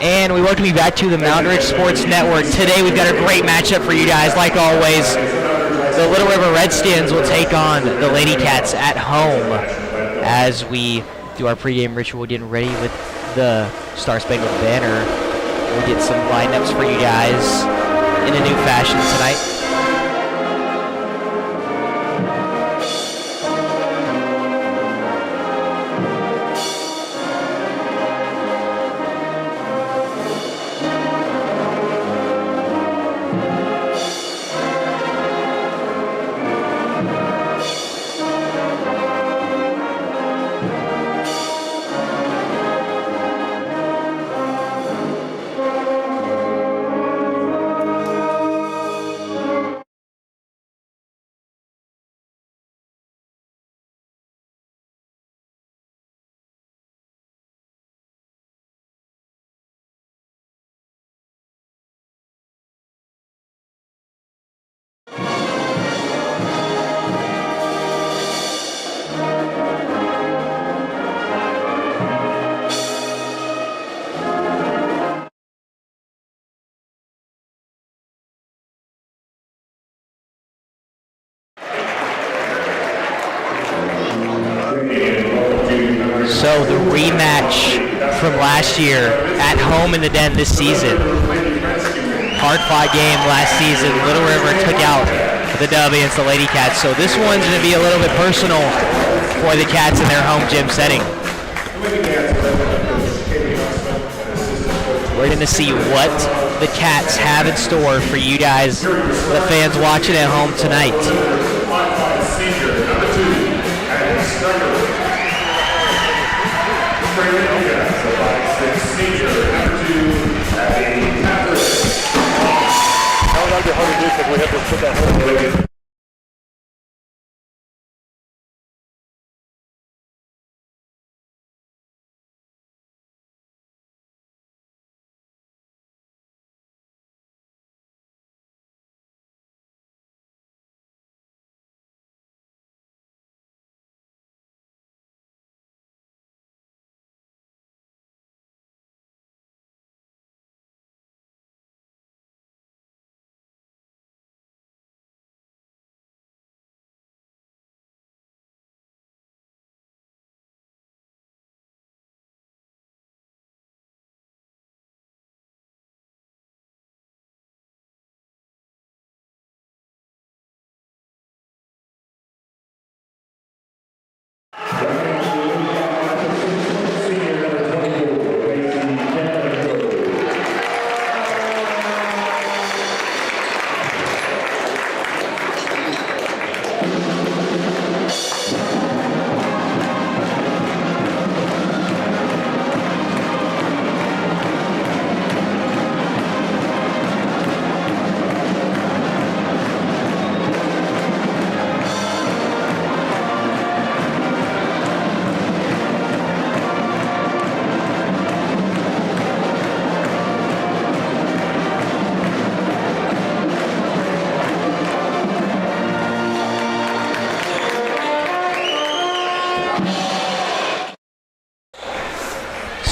And we welcome you back to the Moundridge Sports Network. Today we've got a great matchup for you guys. Like always, the Little River Redskins will take on the Lady Cats at home as we do our pregame ritual, getting ready with the Star Spangled Banner. We'll get some lineups for you guys in a new fashion tonight. So the rematch from last year at home in the Den this season. Hard-fought game last season. Little River took out the dub against the Lady Cats. So this one's going to be a little bit personal for the Cats in their home gym setting. We're going to see what the Cats have in store for you guys, the fans watching at home tonight. That'll be hard to do because we have to put that hole.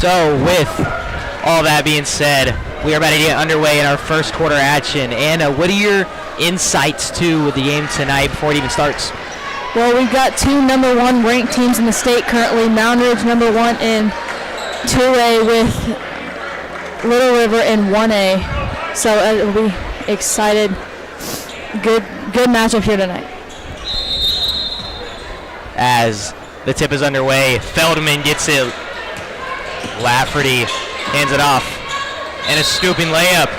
So with all that being said, we are about to get underway in our first quarter action. Anna, what are your insights to the game tonight before it even starts? Well, we've got two number one ranked teams in the state currently. Moundridge number one in 2A with Little River in 1A. So we'll be excited. Good matchup here tonight. As the tip is underway, Feldman gets it. Lafferty hands it off, and a scooping layup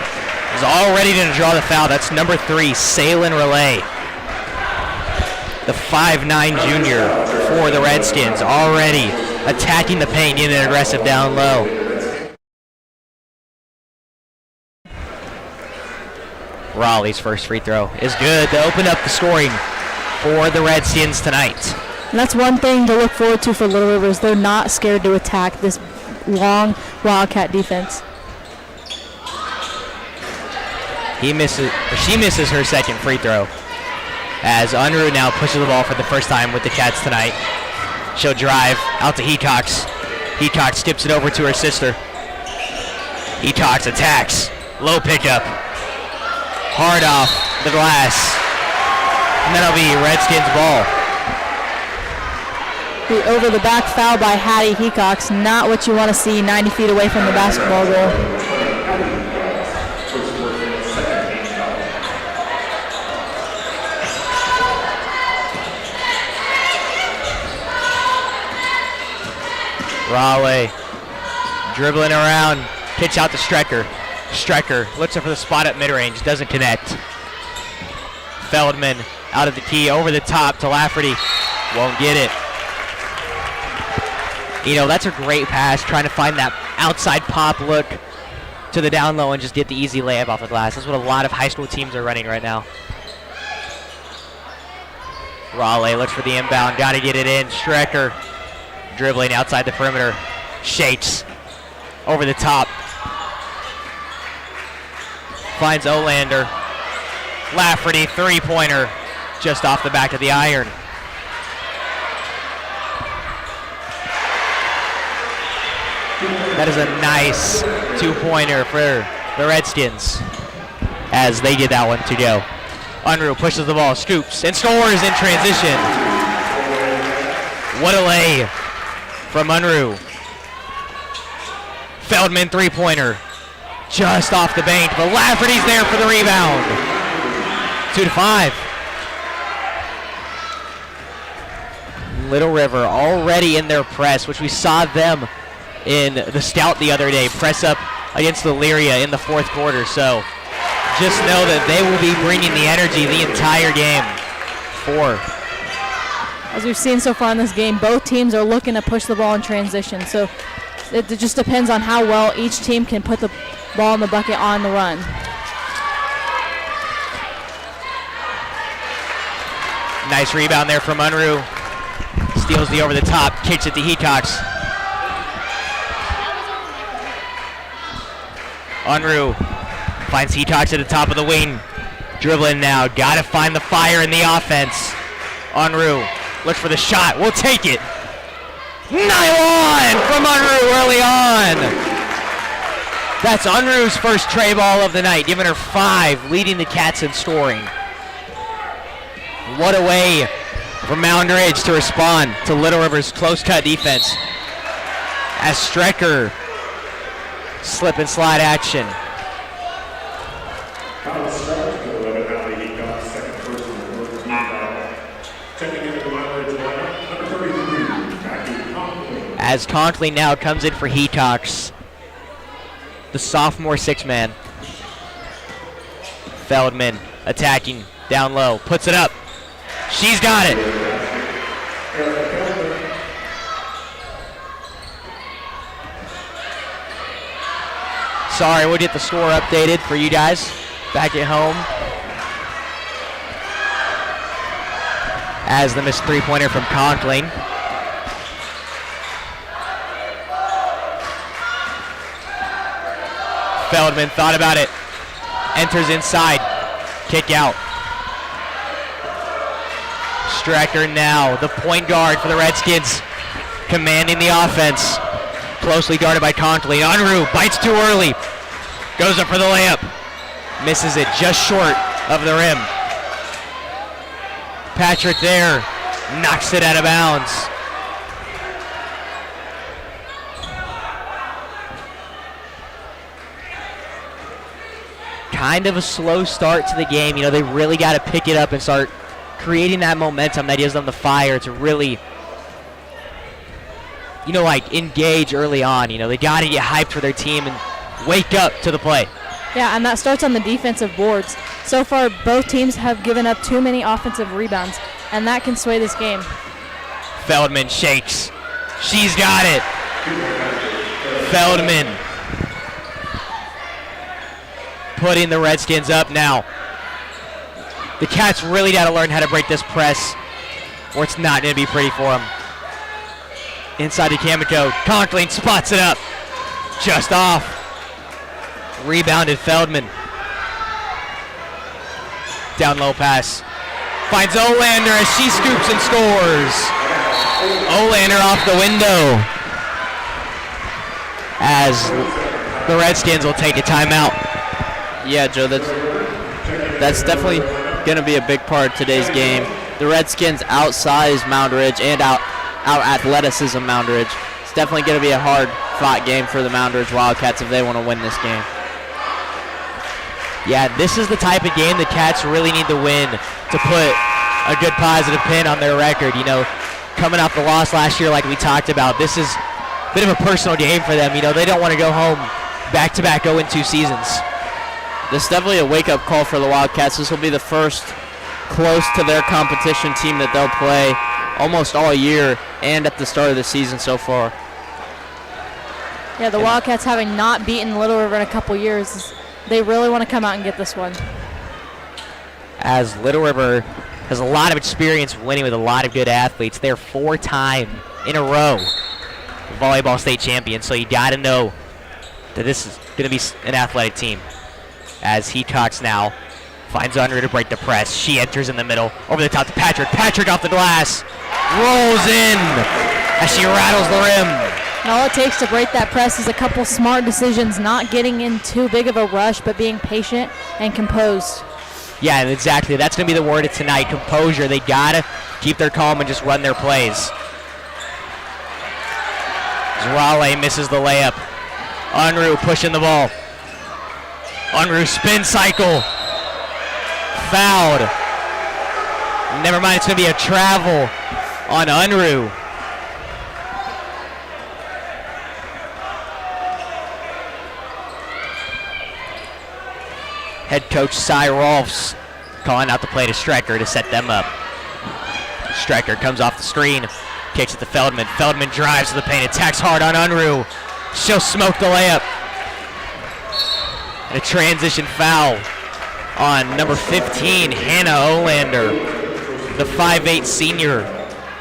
is all ready to draw the foul. That's number 3, Salin Relay. The 5'9" junior for the Redskins, already attacking the paint, getting it aggressive down low. Raleigh's first free throw is good to open up the scoring for the Redskins tonight. And that's one thing to look forward to for Little River, is they're not scared to attack this long Wildcat defense. She misses her second free throw as Unruh now pushes the ball for the first time with the Cats tonight. She'll drive out to Hecox. Hecox tips it over to her sister. Etox attacks. Low pickup. Hard off the glass. And that'll be Redskins ball. The over the back foul by Hattie Hecox. Not what you want to see 90 feet away from the basketball goal. Raleigh dribbling around, pitch out to Strecker. Strecker looks for the spot at mid-range, doesn't connect. Feldman out of the key, over the top to Lafferty, won't get it. You know, that's a great pass, trying to find that outside pop look to the down low and just get the easy layup off the glass. That's what a lot of high school teams are running right now. Raleigh looks for the inbound, got to get it in. Strecker dribbling outside the perimeter, shakes over the top, finds Olander. Lafferty, three-pointer, just off the back of the iron. That is a nice two-pointer for the Redskins as they get that one to go. Unruh pushes the ball, scoops, and scores in transition. What a lay from Unruh. Feldman three-pointer, just off the bank, but Lafferty's there for the rebound. 2-5. Little River already in their press, which we saw them in the Scout the other day, press up against Elyria in the fourth quarter. So just know that they will be bringing the energy the entire game. As we've seen so far in this game, both teams are looking to push the ball in transition. So it just depends on how well each team can put the ball in the bucket on the run. Nice rebound there from Unruh. Steals the over the top, kicks it to Hecox. Unruh finds Hecox at the top of the wing. Dribbling now, gotta find the fire in the offense. Unruh looks for the shot, we'll take it. Nylon from Unruh early on. That's Unruh's first tray ball of the night, giving her 5, leading the Cats in scoring. What a way for Moundridge to respond to Little River's close cut defense. As Strecker slip and slide action. As Conklin now comes in for Hecox, the sophomore six-man. Feldman attacking down low, puts it up. She's got it. Sorry, we'll get the score updated for you guys back at home. As the missed three-pointer from Conklin. Feldman thought about it. Enters inside. Kick out. Strecker now, the point guard for the Redskins, commanding the offense. Closely guarded by Conklin. Unruh bites too early. Goes up for the layup. Misses it just short of the rim. Patrick there, knocks it out of bounds. Kind of a slow start to the game. You know, they really got to pick it up and start creating that momentum that gives them the fire to really, you know, like engage early on. You know, they got to get hyped for their team and wake up to the play. Yeah, and that starts on the defensive boards. So far, both teams have given up too many offensive rebounds, and that can sway this game. Feldman shakes. She's got it. Feldman putting the Redskins up now. The Cats really got to learn how to break this press, or it's not going to be pretty for them. Inside to Kamiko. Conklin spots it up. Just off. Rebounded Feldman. Down low pass. Finds Olander as she scoops and scores. Olander off the window. As the Redskins will take a timeout. Yeah, Joe, that's definitely going to be a big part of today's game. The Redskins outsize Moundridge and out athleticism Moundridge. It's definitely going to be a hard-fought game for the Moundridge Wildcats if they want to win this game. Yeah, this is the type of game the Cats really need to win to put a good positive pin on their record. You know, coming off the loss last year like we talked about, this is a bit of a personal game for them. You know, they don't want to go home back-to-back 0-2 seasons. This is definitely a wake-up call for the Wildcats. This will be the first close to their competition team that they'll play almost all year and at the start of the season so far. Yeah, the Wildcats having not beaten Little River in a couple years, they really want to come out and get this one. As Little River has a lot of experience winning with a lot of good athletes. They're 4-time in a row volleyball state champions, so you got to know that this is going to be an athletic team. As Hecox now finds Unruh to break the press. She enters in the middle, over the top to Patrick. Patrick off the glass, rolls in as she rattles the rim. And all it takes to break that press is a couple smart decisions, not getting in too big of a rush, but being patient and composed. Yeah, and exactly. That's going to be the word of tonight, composure. They got to keep their calm and just run their plays. Raleigh misses the layup. Unruh pushing the ball. Unruh spin cycle. Fouled. Never mind, it's going to be a travel on Unruh. Head coach Cy Rolfs calling out the play to Strecker to set them up. Strecker comes off the screen, kicks it to Feldman. Feldman drives to the paint, attacks hard on Unruh. She'll smoke the layup. And a transition foul on number 15, Hannah Olander, the 5'8" senior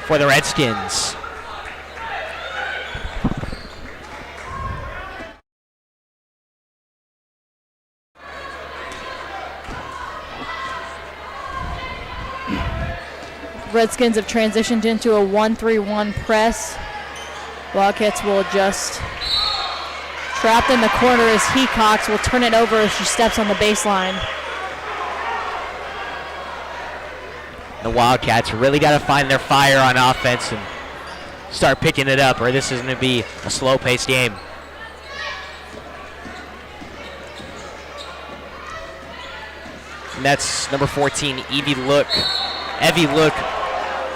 for the Redskins. Redskins have transitioned into a 1-3-1 press. Wildcats will adjust. Trapped in the corner is Hecox, will turn it over as she steps on the baseline. The Wildcats really got to find their fire on offense and start picking it up, or this is going to be a slow-paced game. And that's number 14, Evie Look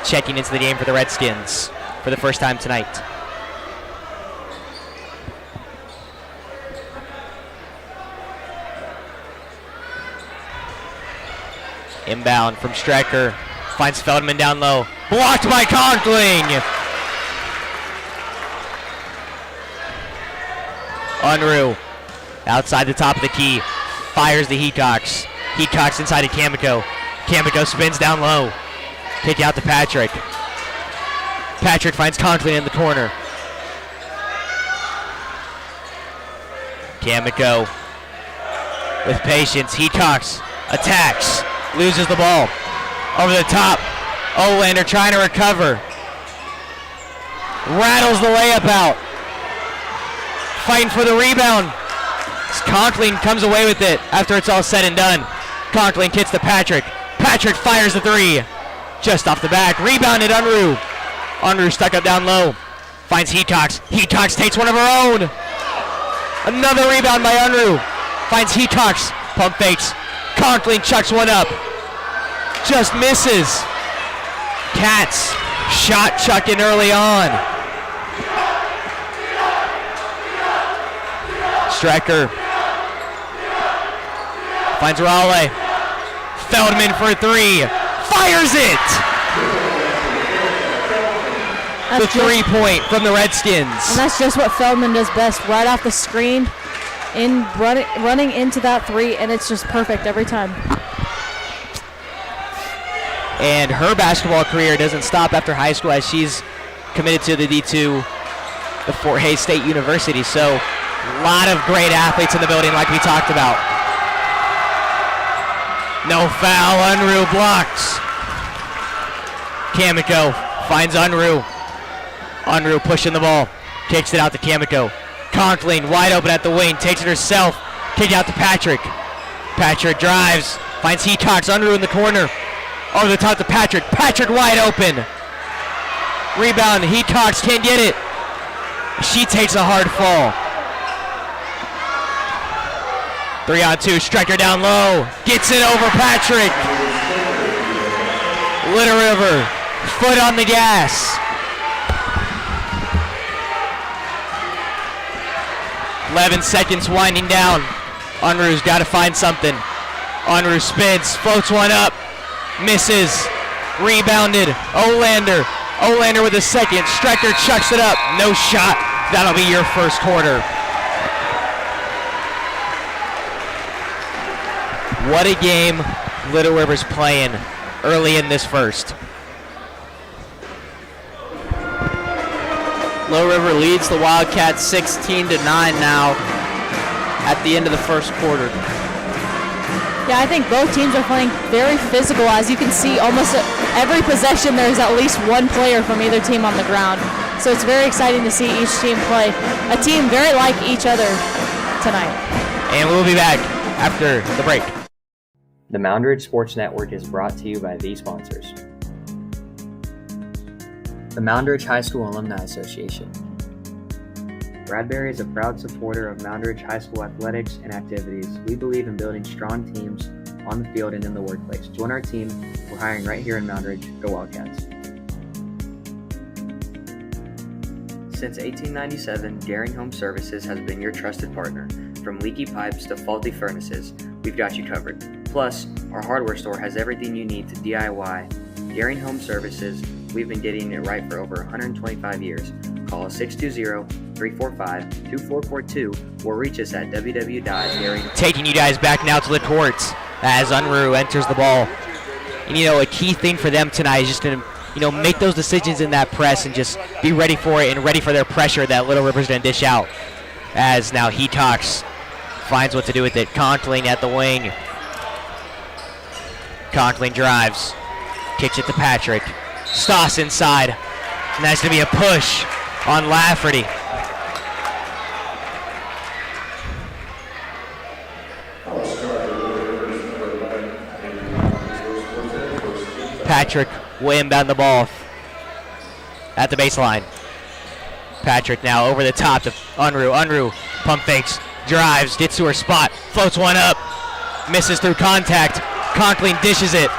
checking into the game for the Redskins for the first time tonight. Inbound from Strecker. Finds Feldman down low. Blocked by Conkling. Unruh outside the top of the key. Fires the Hecox. Hecox inside to Kamiko. Kamiko spins down low. Kick out to Patrick. Patrick finds Conkling in the corner. Kamiko with patience. Hecox attacks. Loses the ball. Over the top. Olander trying to recover. Rattles the layup out. Fighting for the rebound. Conkling comes away with it after it's all said and done. Conkling kicks to Patrick. Patrick fires the three. Just off the back. Rebounded Unruh. Unruh stuck up down low. Finds Hecox. Hecox takes one of her own. Another rebound by Unruh. Finds Hecox. Pump fakes. Conkling chucks one up. Just misses. Cats shot chucking early on. Strecker finds Raleigh. Feldman for three. Fires it! The 3-point from the Redskins. And that's just what Feldman does best, right off the screen, running into that three, and it's just perfect every time. And her basketball career doesn't stop after high school as she's committed to the D2, the Fort Hays State University. So a lot of great athletes in the building like we talked about. No foul, Unruh blocks. Kamiko finds Unruh. Unruh pushing the ball, kicks it out to Kamiko. Conkling wide open at the wing, takes it herself, kick out to Patrick. Patrick drives, finds Heatox, Unruh in the corner. Over the top to Patrick. Patrick wide open. Rebound, Heatox can't get it. She takes a hard fall. 3-on-2, striker down low. Gets it over Patrick. Little River, foot on the gas. 11 seconds winding down. Unruh's got to find something. Unruh spins, floats one up, misses, rebounded. Olander with a second. Striker chucks it up, no shot. That'll be your first quarter. What a game Little River's playing early in this first. Little River leads the Wildcats 16-9 now at the end of the first quarter. Yeah, I think both teams are playing very physical. As you can see, almost every possession there's at least one player from either team on the ground. So it's very exciting to see each team play. A team very like each other tonight. And we'll be back after the break. The Moundridge Sports Network is brought to you by these sponsors. The Moundridge High School Alumni Association. Bradbury is a proud supporter of Moundridge High School athletics and activities. We believe in building strong teams on the field and in the workplace. Join our team. We're hiring right here in Moundridge. Go Wildcats. Since 1897, Daring Home Services has been your trusted partner. From leaky pipes to faulty furnaces, we've got you covered. Plus, our hardware store has everything you need to DIY. Daring Home Services, we've been getting it right for over 125 years. Call us 620-345-2442 or reach us at www.daring. Taking you guys back now to the courts as Unruh enters the ball. And, a key thing for them tonight is just to, make those decisions in that press and just be ready for it and ready for their pressure that Little River's going to dish out. As now Heatox finds what to do with it. Conkling at the wing. Conkling drives. Kicks it to Patrick. Stoss inside. And that's going to be a push on Lafferty. Patrick will inbound the ball at the baseline. Patrick now over the top to Unruh. Unruh pump fakes, drives, gets to her spot, floats one up, misses through contact. Conkling dishes it.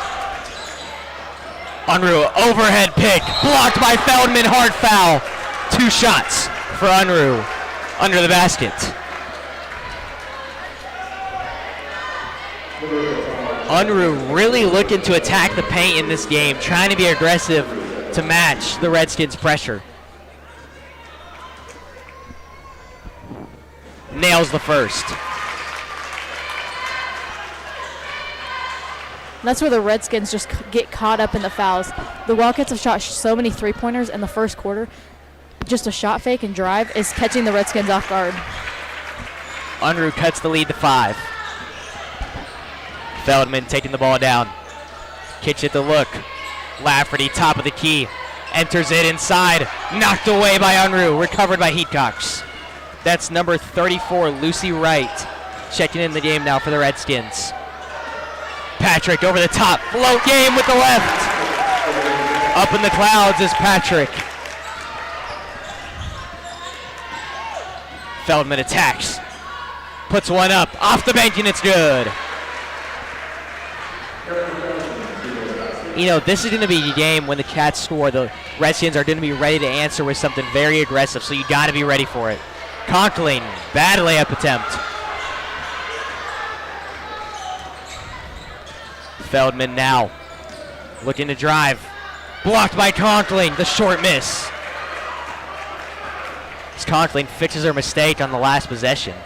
Unruh overhead pick, blocked by Feldman, hard foul. 2 shots for Unruh under the basket. Unruh really looking to attack the paint in this game, trying to be aggressive to match the Redskins' pressure. Nails the first. That's where the Redskins just get caught up in the fouls. The Wildcats have shot so many three-pointers in the first quarter. Just a shot fake and drive is catching the Redskins off guard. Unruh cuts the lead to 5. Feldman taking the ball down. Kicks it to look. Lafferty, top of the key. Enters it inside. Knocked away by Unruh. Recovered by Heatox. That's number 34, Lucy Wright, checking in the game now for the Redskins. Patrick over the top. Float game with the left. Up in the clouds is Patrick. Feldman attacks. Puts one up. Off the bench and it's good. This is going to be a game when the Cats score. The Redskins are going to be ready to answer with something very aggressive, so you got to be ready for it. Conkling, bad layup attempt. Feldman now looking to drive. Blocked by Conkling, the short miss. As Conkling fixes her mistake on the last possession.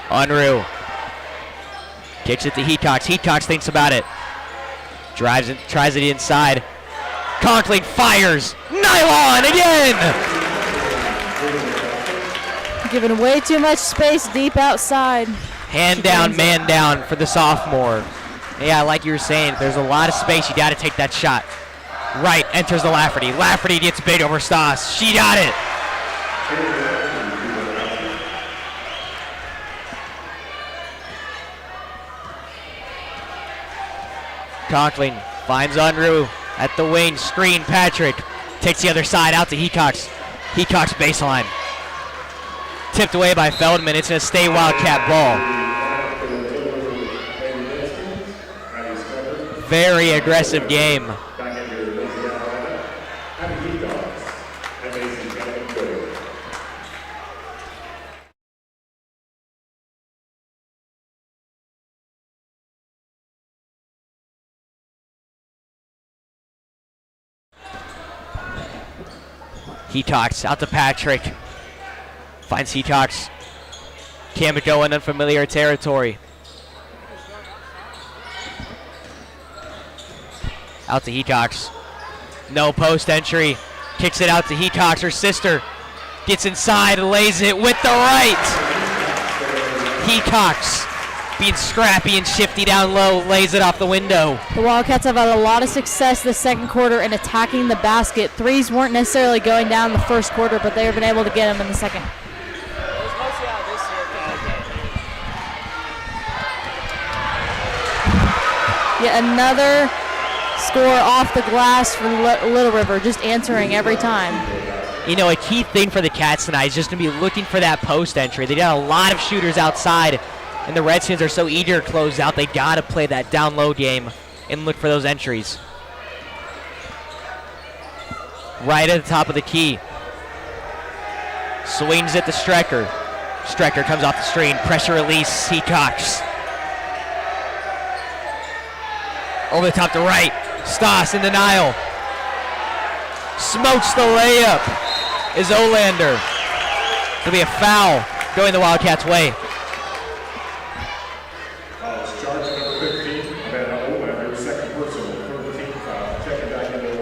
Unruh kicks it to Heatox. Heatox thinks about it. Drives it, tries it inside. Conkling fires. Nylon again! Giving way too much space deep outside. Hand down, man down for the sophomore. Yeah, like you were saying, there's a lot of space. You got to take that shot. Right enters the Lafferty. Lafferty gets big over Stoss. She got it. Conklin finds Unruh at the wing. Screen, Patrick. Takes the other side out to Hecox. Hecox baseline. Tipped away by Feldman. It's going to stay Wildcat ball. Very aggressive game. Hecox out to Patrick. Finds Hecox. Can't go in unfamiliar territory. Out to Hecox. No post entry. Kicks it out to Hecox. Her sister gets inside, lays it with the right. Hecox being scrappy and shifty down low, lays it off the window. The Wildcats have had a lot of success this second quarter in attacking the basket. Threes weren't necessarily going down the first quarter, but they've been able to get them in the second. Yet another score off the glass for Little River, just answering every time. You know, a key thing for the Cats tonight is just going to be looking for that post entry. They got a lot of shooters outside, and the Redskins are so eager to close out. They got to play that down low game and look for those entries. Right at the top of the key. Swings it to Strecker. Strecker comes off the screen. Pressure release. Hecox. Over the top to right. Stoss in denial. Smokes the layup. Is Olander. There'll be a foul going the Wildcats' way.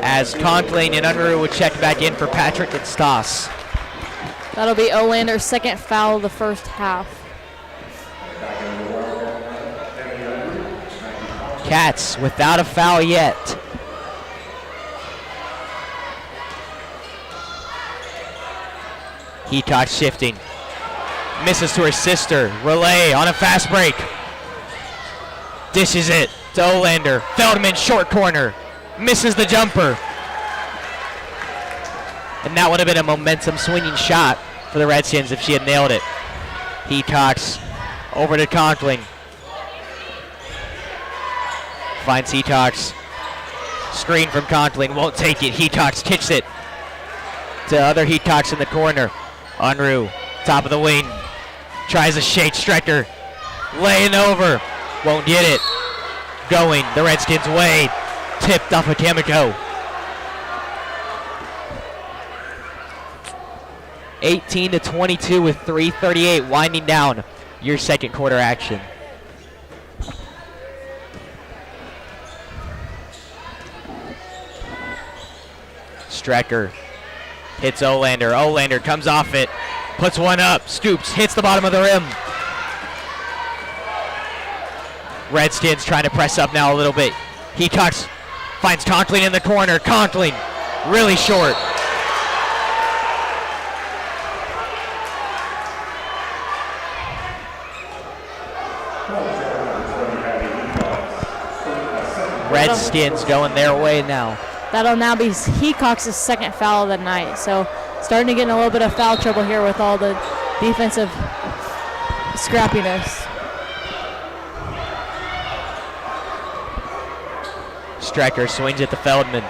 As Conklin and Unruh would check back in for Patrick and Stoss. That'll be Olander's second foul of the first half. Cats without a foul yet. Hecox shifting. Misses to her sister. Relay on a fast break. Dishes it to Olander. Feldman short corner. Misses the jumper. And that would have been a momentum swinging shot for the Redskins if she had nailed it. Hecox over to Conklin. Finds Hecox. Screen from Conklin. Won't take it. Hecox kicks it to other Hecox in the corner. Unruh, top of the wing. Tries a shake. Strecker laying over. Won't get it. Going the Redskins' way. Tipped off of Kamiko. 18-22 with 3:38 winding down your second quarter action. Strecker hits Olander. Olander comes off it. Puts one up. Scoops. Hits the bottom of the rim. Redskins trying to press up now a little bit. Hecox finds Conklin in the corner. Conklin really short. Redskins going their way now. That'll now be Hecox's second foul of the night. So starting to get in a little bit of foul trouble here with all the defensive scrappiness. Strecker swings it to Feldman.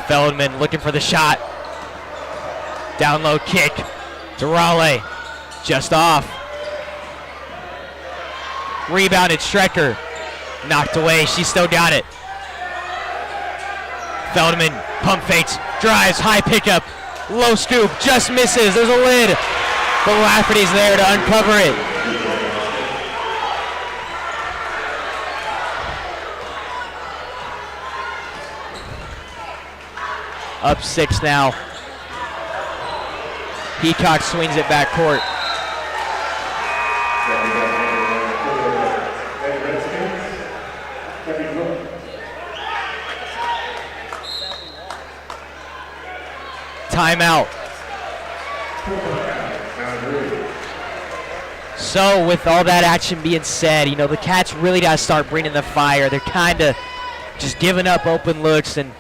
Feldman looking for the shot. Down low kick to Raleigh. Just off. Rebounded Strecker. Knocked away. She still got it. Feldman pump fakes, drives, high pickup, low scoop, just misses. There's a lid, but Lafferty's there to uncover it. Up 6 now. Hecox swings it back court. Timeout. So with all that action being said, you know, the Cats really got to start bringing the fire. They're kind of just giving up open looks and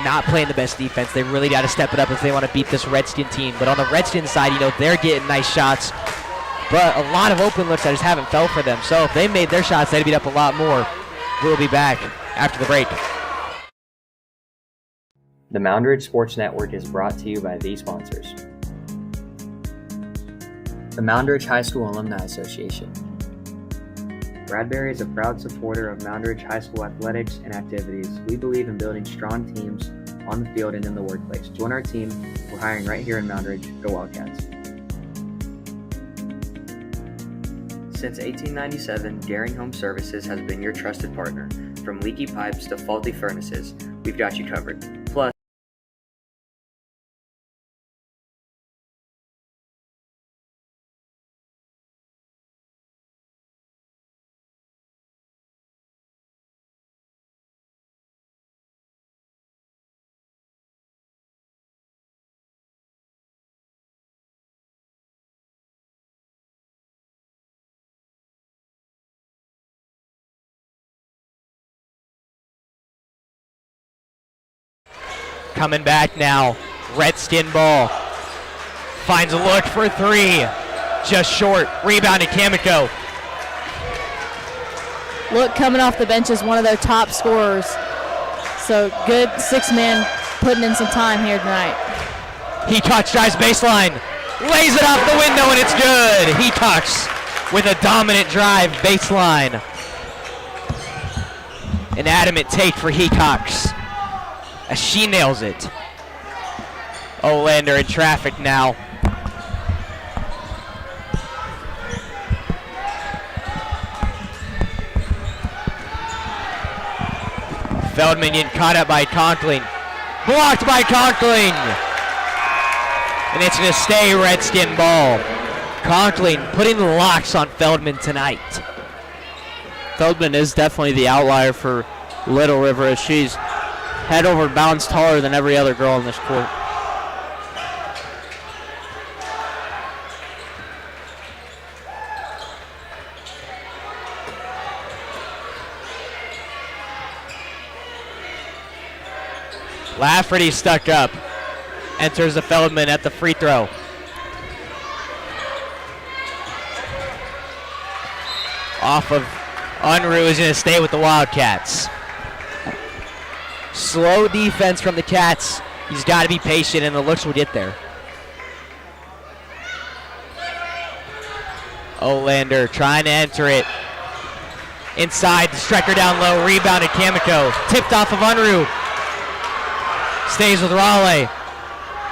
not playing the best defense. They really got to step it up if they want to beat this Redskin team. But on the Redskin side, they're getting nice shots, but a lot of open looks that just haven't fell for them. So if they made their shots, they'd beat up a lot more. We'll be back after the break. The Moundridge Sports Network is brought to you by these sponsors. The Moundridge High School Alumni Association. Bradbury is a proud supporter of Moundridge High School athletics and activities. We believe in building strong teams on the field and in the workplace. Join our team. We're hiring right here in Moundridge. Go Wildcats. Since 1897, Daring Home Services has been your trusted partner. From leaky pipes to faulty furnaces, we've got you covered. Plus, coming back now, Redskin ball. Finds a look for three. Just short. Rebounded Kamiko. Look coming off the bench is one of their top scorers. So good six-man putting in some time here tonight. Hecox drives baseline. Lays it off the window and it's good. Hecox with a dominant drive baseline. An adamant take for Hecox as she nails it. Olander in traffic now. Feldman getting caught up by Conkling. Blocked by Conkling. And it's going to stay Redskin ball. Conkling putting the locks on Feldman tonight. Feldman is definitely the outlier for Little River as she's head over bounds taller than every other girl in this court. Lafferty stuck up. Enters the Feldman at the free throw. Off of Unruh is going to stay with the Wildcats. Slow defense from the Cats. He's got to be patient, and the looks will get there. Olander trying to enter it. Inside, the striker down low, rebounded Kamiko. Tipped off of Unruh. Stays with Raleigh.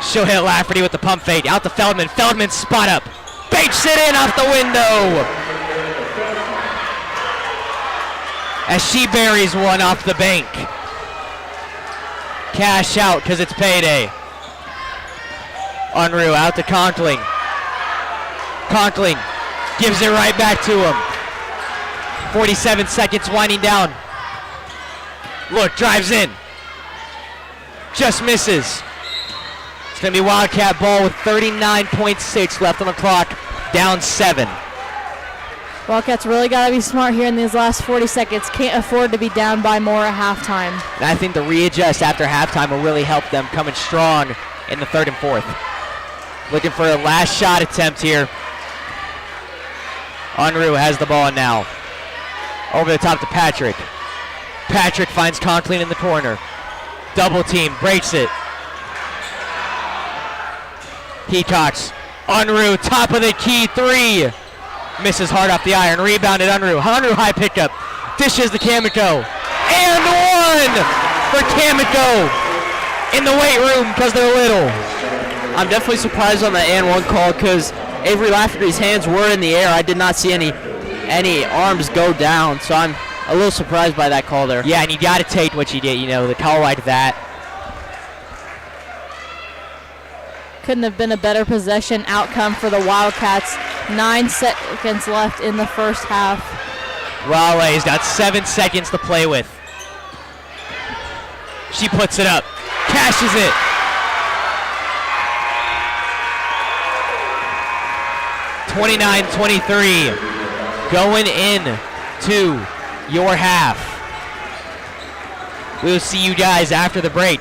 She'll hit Lafferty with the pump fake. Out to Feldman. Feldman spot up. Bakes it in off the window. As she buries one off the bank. Cash out because it's payday. Unruh out to Conkling. Conkling gives it right back to him. 47 seconds winding down. Look, drives in. Just misses. It's going to be Wildcat ball with 39.6 left on the clock. Down 7. Wildcats really got to be smart here in these last 40 seconds. Can't afford to be down by more at halftime. And I think the readjust after halftime will really help them coming strong in the third and fourth. Looking for a last shot attempt here. Unruh has the ball now. Over the top to Patrick. Patrick finds Conkling in the corner. Double team, breaks it. Hecox. Unruh, top of the key, 3. Misses hard off the iron. Rebounded Unruh. Unruh high pickup. Dishes to Kamiko. And 1 for Kamiko in the weight room because they're little. I'm definitely surprised on the and 1 call because Avery Lafferty's hands were in the air. I did not see any arms go down, so I'm a little surprised by that call there. Yeah, and you got to take what you get, the call like that. Couldn't have been a better possession outcome for the Wildcats. 9 seconds left in the first half. Raleigh's got 7 seconds to play with. She puts it up, cashes it. (29-23) going in to your half. We will see you guys after the break.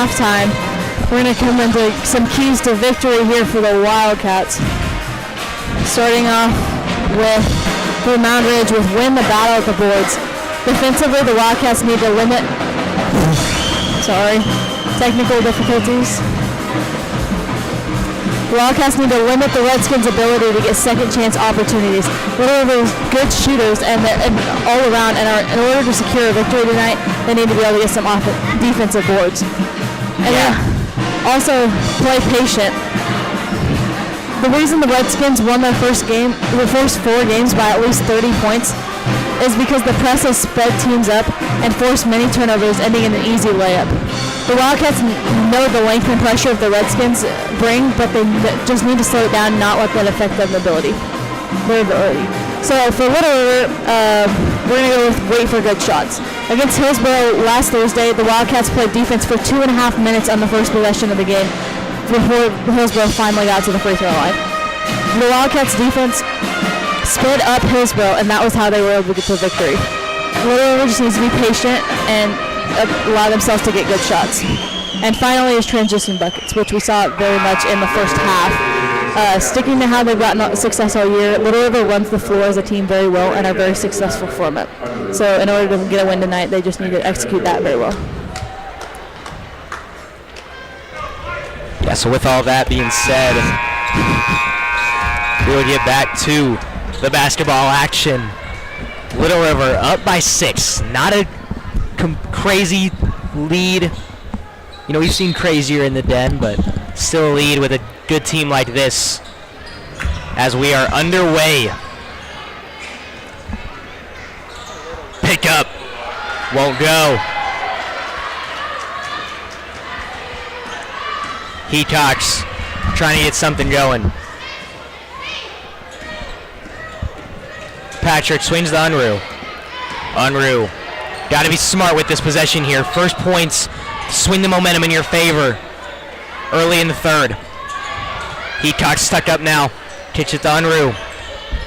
halftime. We're going to come into some keys to victory here for the Wildcats. Starting off with for Moundridge with win the battle at the boards. Defensively, the Wildcats need to limit technical difficulties. The Wildcats need to limit the Redskins' ability to get second chance opportunities. Little River's good shooters and all around, and in order to secure a victory tonight, they need to be able to get some defensive boards. And then also play patient. The reason the Redskins won the first 4 games by at least 30 points is because the press has sped teams up and forced many turnovers, ending in an easy layup. The Wildcats know the length and pressure of the Redskins bring, but they just need to slow it down and not let that affect their ability. So for Little River, we're going to go with wait for good shots. Against Hillsborough last Thursday, the Wildcats played defense for 2.5 minutes on the first possession of the game before Hillsborough finally got to the free throw line. The Wildcats' defense sped up Hillsborough, and that was how they were able to get to victory. Little River just needs to be patient and allow themselves to get good shots. And finally is transition buckets, which we saw very much in the first half. Sticking to how they've gotten success all year, Little River runs the floor as a team very well and are very successful from it. So in order to get a win tonight, they just need to execute that very well. Yeah, so with all that being said, we will get back to the basketball action. Little River up by 6. Not a crazy lead. You know, we've seen crazier in the den, but still a lead with a good team like this as we are underway. Pick up. Won't go. Heatox trying to get something going. Patrick swings to Unruh. Unruh. Got to be smart with this possession here. First points, swing the momentum in your favor early in the third. Heatox stuck up now. Kicks it to Unruh.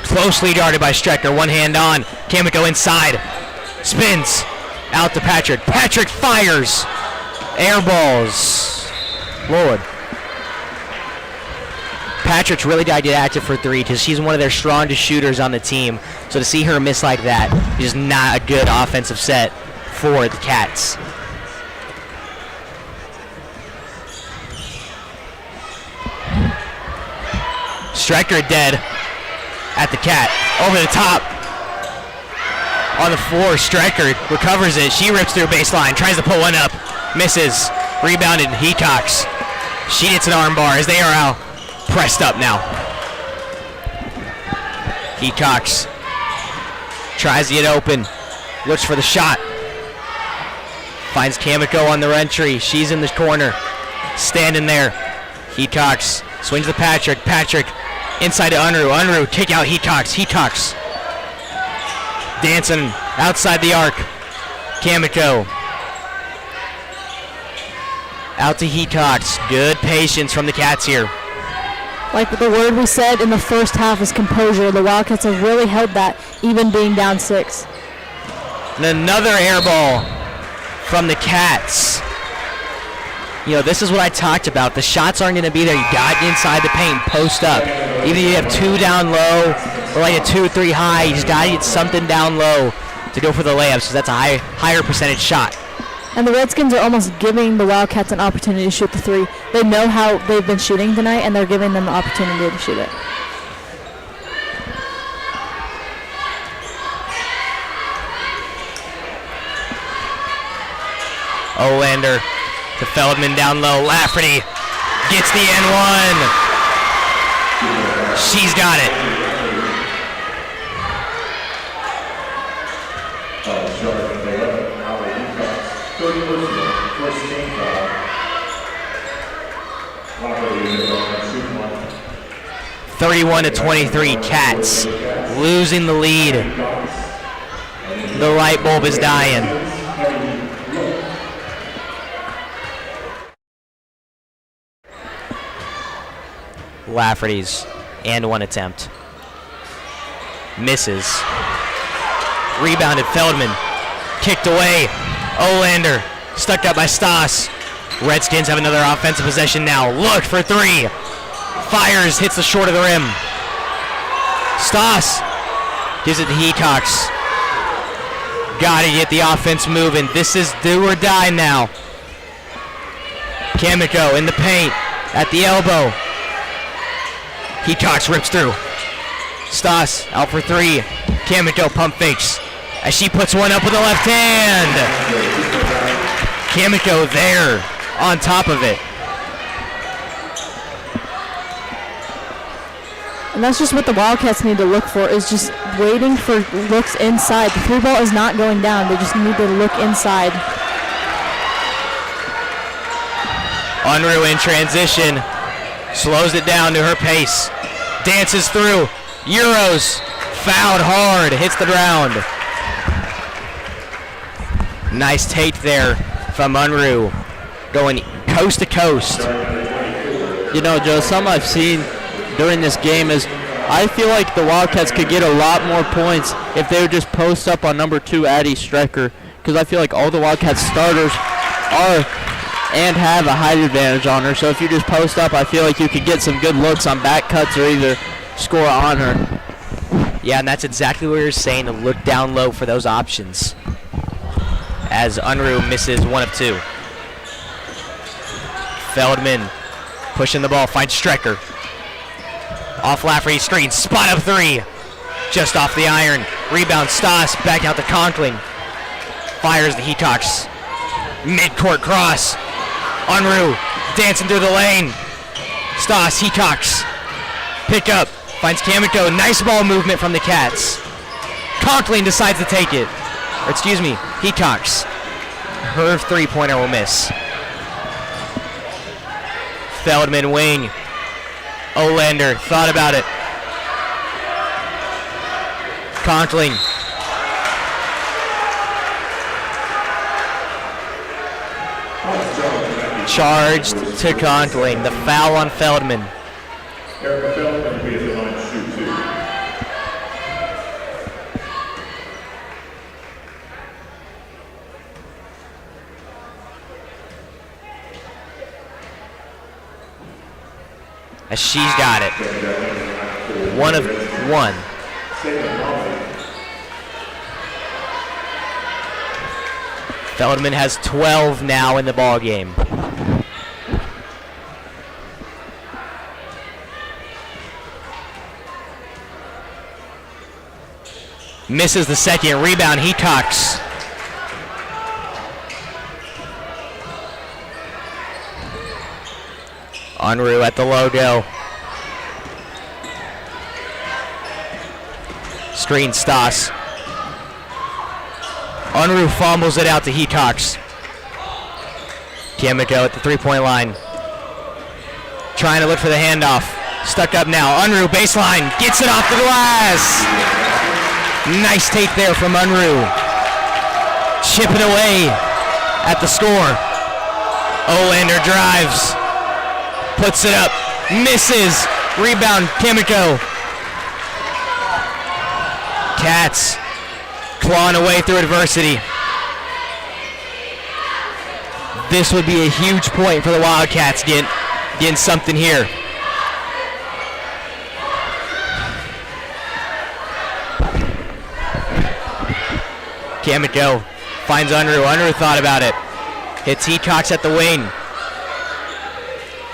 Closely guarded by Strecker. One hand on. Kamiko inside. Spins. Out to Patrick. Patrick fires. Air balls. Lord. Patrick's really got to get active for 3 because she's one of their strongest shooters on the team. So to see her miss like that is not a good offensive set for the Cats. Strecker dead at the Cat. Over the top. On the floor, Strecker recovers it. She rips through baseline, tries to pull one up. Misses. Rebounded. Heatox. She hits an arm bar as they are out. Pressed up now. Heatox tries to get open. Looks for the shot. Finds Kamiko on the entry. She's in the corner. Standing there. Heatox swings to Patrick. Patrick inside to Unruh. Unruh kick out Heatox. Heatox dancing outside the arc. Kamiko. Out to Heatox. Good patience from the Cats here. Like the word we said in the first half is composure. The Wildcats have really held that, even being down 6. And another air ball from the Cats. You know, this is what I talked about. The shots aren't going to be there. You got inside the paint, post up. Even if you have 2 down low or like a 2-3 high, you just got to get something down low to go for the layups, because that's a higher percentage shot. And the Redskins are almost giving the Wildcats an opportunity to shoot the 3. They know how they've been shooting tonight, and they're giving them the opportunity to shoot it. Olander to Feldman down low. Lafferty gets the N1. She's got it. (31-23) Cats losing the lead. The light bulb is dying. Lafferty's and 1 attempt. Misses. Rebounded Feldman. Kicked away. Olander stuck up by Stas. Redskins have another offensive possession now. Look for three. Fires, hits the short of the rim. Stoss gives it to Heatox. Gotta get the offense moving. This is do or die now. Kamiko in the paint at the elbow. Heatox rips through. Stoss out for three. Kamiko pump fakes as she puts one up with the left hand. Kamiko there on top of it. And that's just what the Wildcats need to look for, is just waiting for looks inside. The three ball is not going down. They just need to look inside. Unruh in transition. Slows it down to her pace. Dances through. Euros. Fouled hard. Hits the ground. Nice take there from Unruh. Going coast to coast. You know, Joe, some I've seen during this game is I feel like the Wildcats could get a lot more points if they would just post up on number 2, Addie Strecker, because I feel like all the Wildcats starters are and have a height advantage on her. So if you just post up, I feel like you could get some good looks on back cuts or either score on her. Yeah, and that's exactly what you're saying, to look down low for those options. As Unruh misses 1 of 2. Feldman pushing the ball, finds Strecker. Off Lafferty's screen, spot up 3. Just off the iron. Rebound, Stoss, back out to Conkling. Fires the Heatox. Mid-court cross. Unruh dancing through the lane. Stoss, Heatox. Pick up, finds Kamiko. Nice ball movement from the Cats. Conkling decides to take it. Or excuse me, Heatox. Her three-pointer will miss. Feldman wing. Olander thought about it. Conkling. Charged to Conkling. The foul on Feldman. As she's got it. 1 of 1. Feldman has 12 now in the ball game. Misses the second. Rebound, Heatox. Unruh at the logo. Screen, Stoss. Unruh fumbles it out to Heatox. Kamiko at the three-point line. Trying to look for the handoff. Stuck up now. Unruh baseline. Gets it off the glass. Nice take there from Unruh. Chipping away at the score. Olander drives. Puts it up. Misses. Rebound, Kamiko. Cats clawing away through adversity. This would be a huge point for the Wildcats getting something here. Kamiko finds Unruh. Unruh thought about it. Hits Heatox at the wing.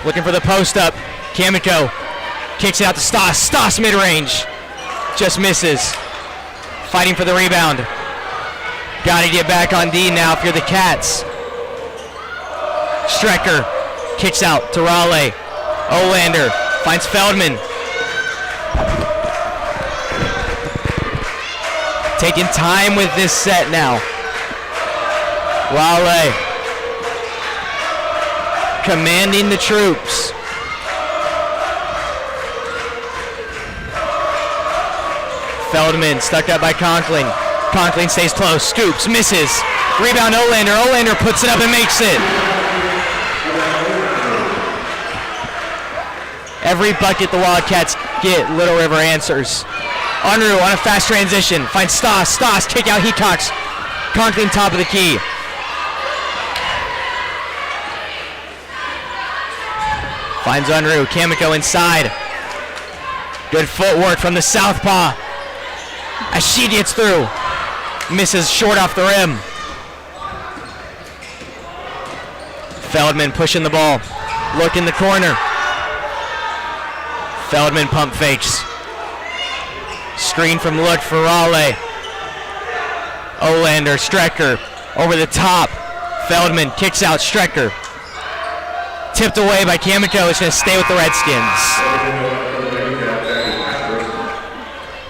Looking for the post up. Kamiko kicks it out to Stoss. Stoss mid-range. Just misses. Fighting for the rebound. Got to get back on D now if you're the Cats. Strecker kicks out to Raleigh. Olander finds Feldman. Taking time with this set now. Raleigh commanding the troops. Feldman stuck up by Conkling. Conkling stays close, scoops, misses. Rebound Olander. Olander puts it up and makes it. Every bucket the Wildcats get, Little River answers. Unruh on a fast transition. Finds Stoss. Stoss kick out Heatox. Conkling top of the key. Finds Unruh. Kamiko inside. Good footwork from the southpaw. As she gets through. Misses short off the rim. Feldman pushing the ball. Look in the corner. Feldman pump fakes. Screen from Look for Raleigh. Olander, Strecker, over the top. Feldman kicks out Strecker. Tipped away by Kamiko. It's going to stay with the Redskins.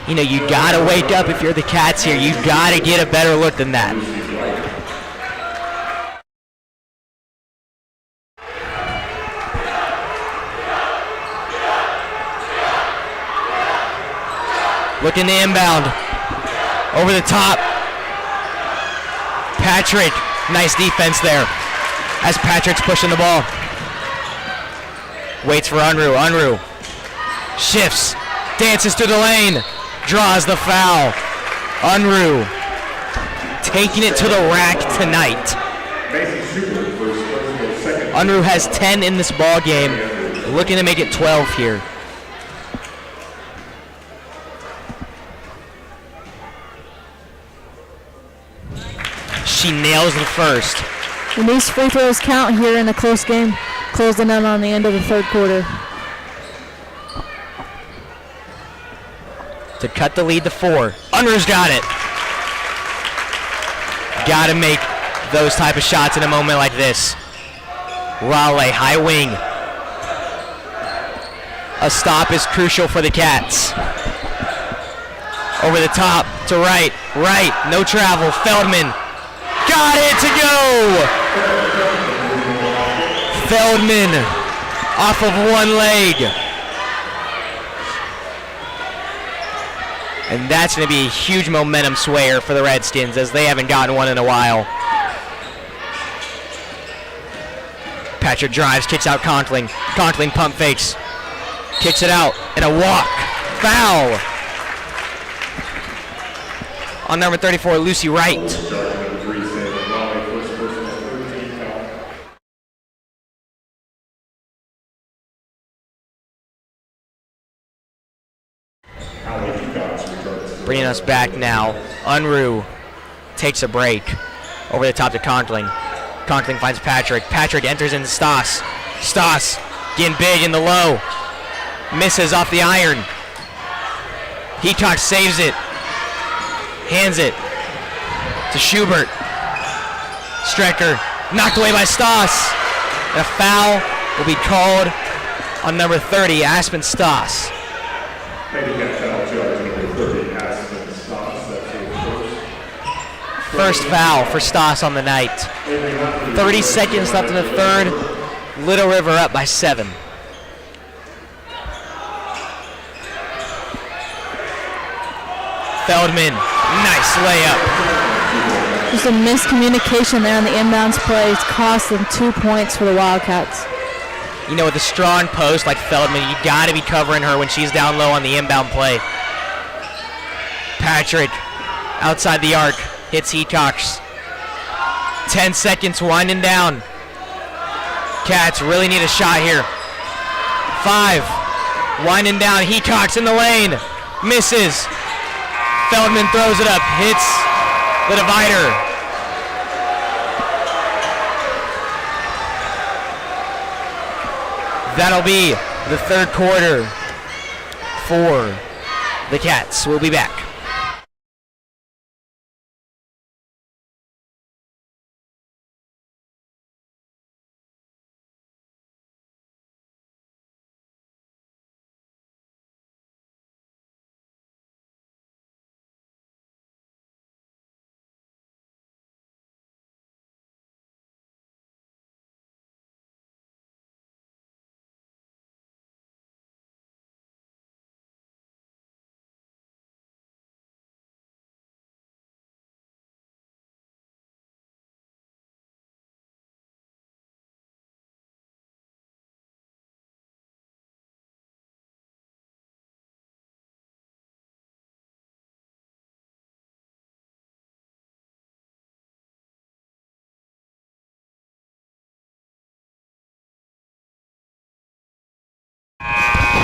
You know, you got to wake up if you're the Cats here. You got to get a better look than that. Looking to inbound. Over the top. Patrick. Nice defense there. As Patrick's pushing the ball. Waits for Unruh. Unruh shifts. Dances through the lane. Draws the foul. Unruh taking it to the rack tonight. Unruh has 10 in this ball game. Looking to make it 12 here. She nails the first. And these free throws count here in a close game. Closing in on the end of the third quarter. To cut the lead to 4. Unruh's got it. Got to make those type of shots in a moment like this. Raleigh, high wing. A stop is crucial for the Cats. Over the top to right. Right. No travel. Feldman. Got it to go! Feldman off of one leg. And that's going to be a huge momentum swayer for the Redskins as they haven't gotten one in a while. Patrick drives, kicks out Conkling. Conkling pump fakes. Kicks it out, and a walk. Foul on number 34, Lucy Wright. Bringing us back now. Unruh takes a break. Over the top to Conkling. Conkling finds Patrick. Patrick enters into Stoss. Stoss getting big in the low. Misses off the iron. Heacock saves it. Hands it to Schubert. Strecker knocked away by Stoss. And a foul will be called on number 30, Aspen Stoss. First foul for Stoss on the night. 30 seconds left in the third. Little River up by 7. Feldman, nice layup. Just a miscommunication there on the inbounds play. It's cost them 2 points for the Wildcats. You know, with a strong post like Feldman, you got to be covering her when she's down low on the inbound play. Patrick, outside the arc, hits Heacox. 10 seconds winding down. Cats really need a shot here. 5, winding down, Heacox in the lane. Misses. Feldman throws it up, hits the divider. That'll be the third quarter for the Cats. We'll be back.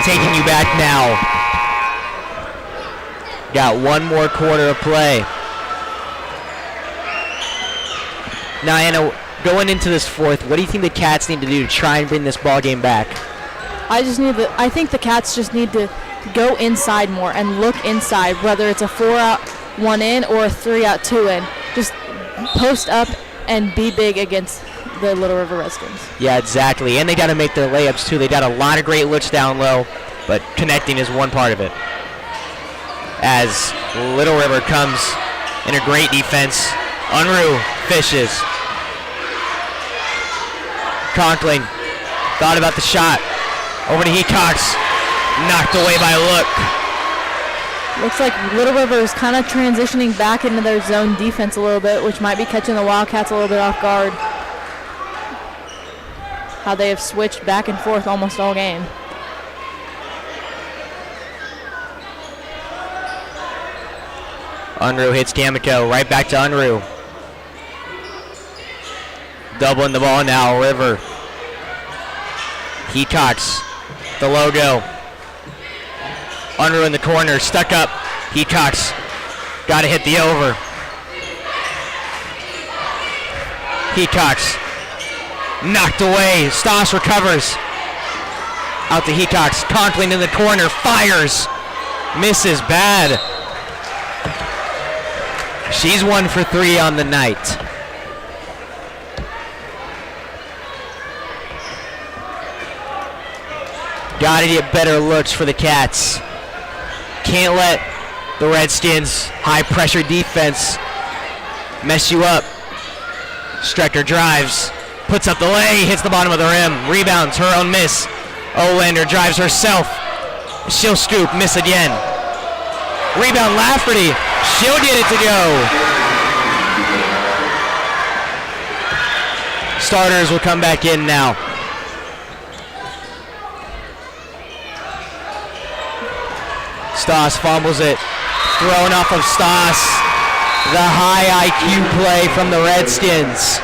taking you back now. Got one more quarter of play. Now, Anna, going into this fourth, what do you think the Cats need to do to try and bring this ball game back? I think the Cats just need to go inside more and look inside, whether it's a 4-out, 1 in, or a 3-out, 2 in. Just post up and be big against the Little River Redskins. Yeah, exactly. And they got to make their layups, too. They got a lot of great looks down low, but connecting is one part of it. As Little River comes in a great defense. Unruh fishes. Conklin thought about the shot. Over to Hecox. Knocked away by Look. Looks like Little River is kind of transitioning back into their zone defense a little bit, which might be catching the Wildcats a little bit off guard. How they have switched back and forth almost all game. Unruh hits Kamiko. Right back to Unruh. Doubling the ball now, River. Hecox, the logo. Unruh in the corner, stuck up. Hecox, got to hit the over. Hecox, knocked away. Stoss recovers. Out to Hecox. Conklin in the corner, fires. Misses bad. She's 1 for 3 on the night. Got to get better looks for the Cats. Can't let the Redskins' high-pressure defense mess you up. Strecker drives, puts up the lay, hits the bottom of the rim, rebounds, her own miss. Olander drives herself. She'll scoop, miss again. Rebound Lafferty. She'll get it to go. Starters will come back in now. Stoss fumbles it. Thrown off of Stoss. The high IQ play from the Redskins.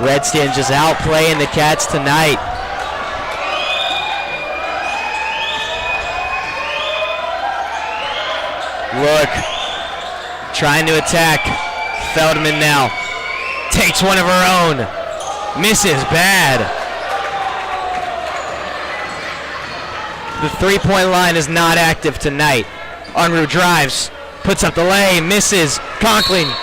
Redskins just outplaying the Cats tonight. Look, trying to attack. Feldman now takes one of her own. Misses bad. The three-point line is not active tonight. Unruh drives, puts up the lay, misses. Kamiko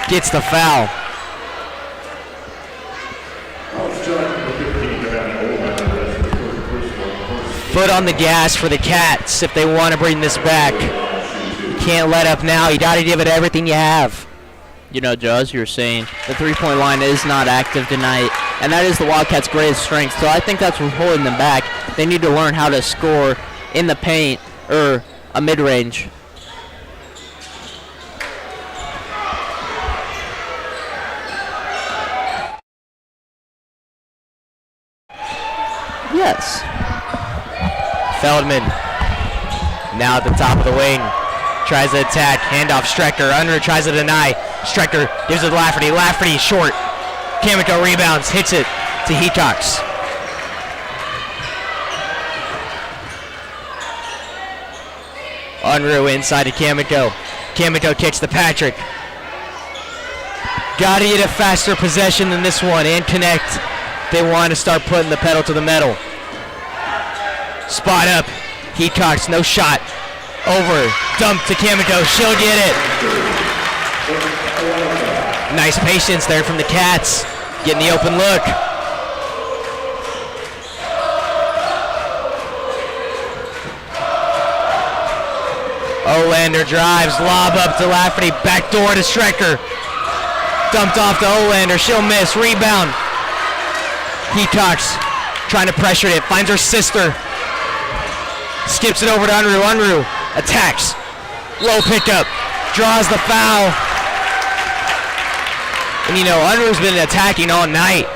gets the foul. Foot on the gas for the Cats if they want to bring this back. Can't let up now. You got to give it everything you have. You know, Joe, as you were saying, the three-point line is not active tonight, and that is the Wildcats' greatest strength. So I think that's what's holding them back. They need to learn how to score in the paint or a mid-range. Yes. Feldman now at the top of the wing. Tries to attack, handoff Strecker. Unruh tries to deny. Strecker gives it to Lafferty. Lafferty short. Kamiko rebounds, hits it to Hecox. Unruh inside to Kamiko. Kamiko kicks to Patrick. Got to get a faster possession than this one and connect. They want to start putting the pedal to the metal. Spot up. Hecox, no shot. Over, dump to Kamiko, she'll get it. Nice patience there from the Cats, getting the open look. Olander drives, lob up to Lafferty, backdoor to Strecker. Dumped off to Olander, she'll miss, rebound. Hecox trying to pressure it, finds her sister. Skips it over to Unruh. Unruh attacks. Low pickup. Draws the foul. And you know, Unruh's been attacking all night.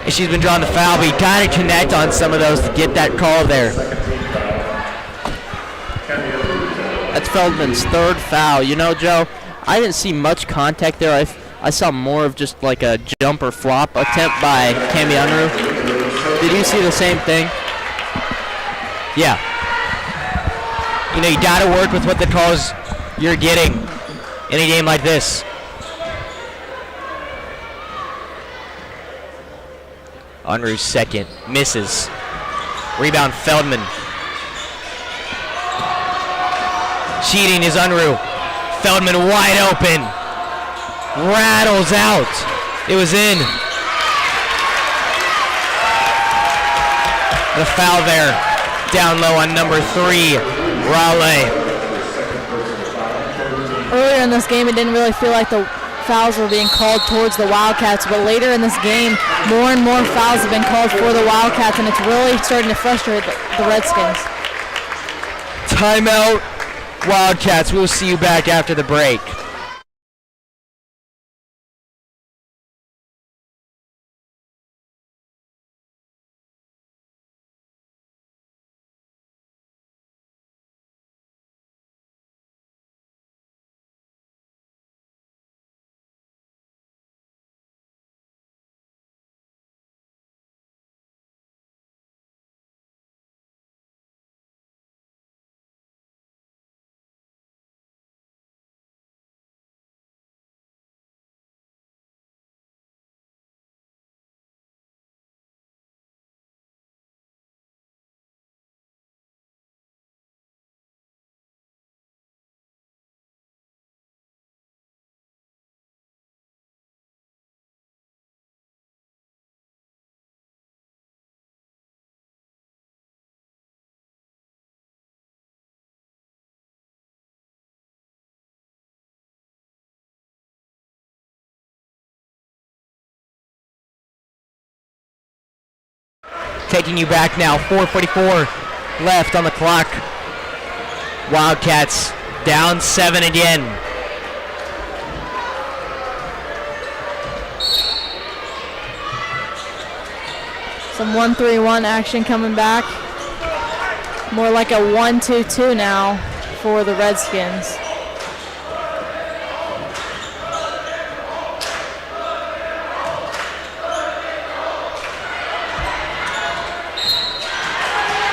And she's been drawing the foul, but you gotta connect on some of those to get that call there. That's Feldman's third foul. You know, Joe, I didn't see much contact there. I saw more of just like a jump or flop attempt by Cami Unruh. Did you see the same thing? Yeah. You know, you got to work with what the calls you're getting in a game like this. Unruh's second. Misses. Rebound, Feldman. Cheating is Unruh. Feldman wide open. Rattles out. It was in. The foul there. Down low on number 3, Raleigh. Earlier in this game, it didn't really feel like the fouls were being called towards the Wildcats, but later in this game, more and more fouls have been called for the Wildcats, and it's really starting to frustrate the Redskins. Timeout, Wildcats. We'll see you back after the break. Taking you back now, 4:44 left on the clock. Wildcats down 7 again. Some 1-3-1 action coming back. More like a 1-2-2 now for the Redskins.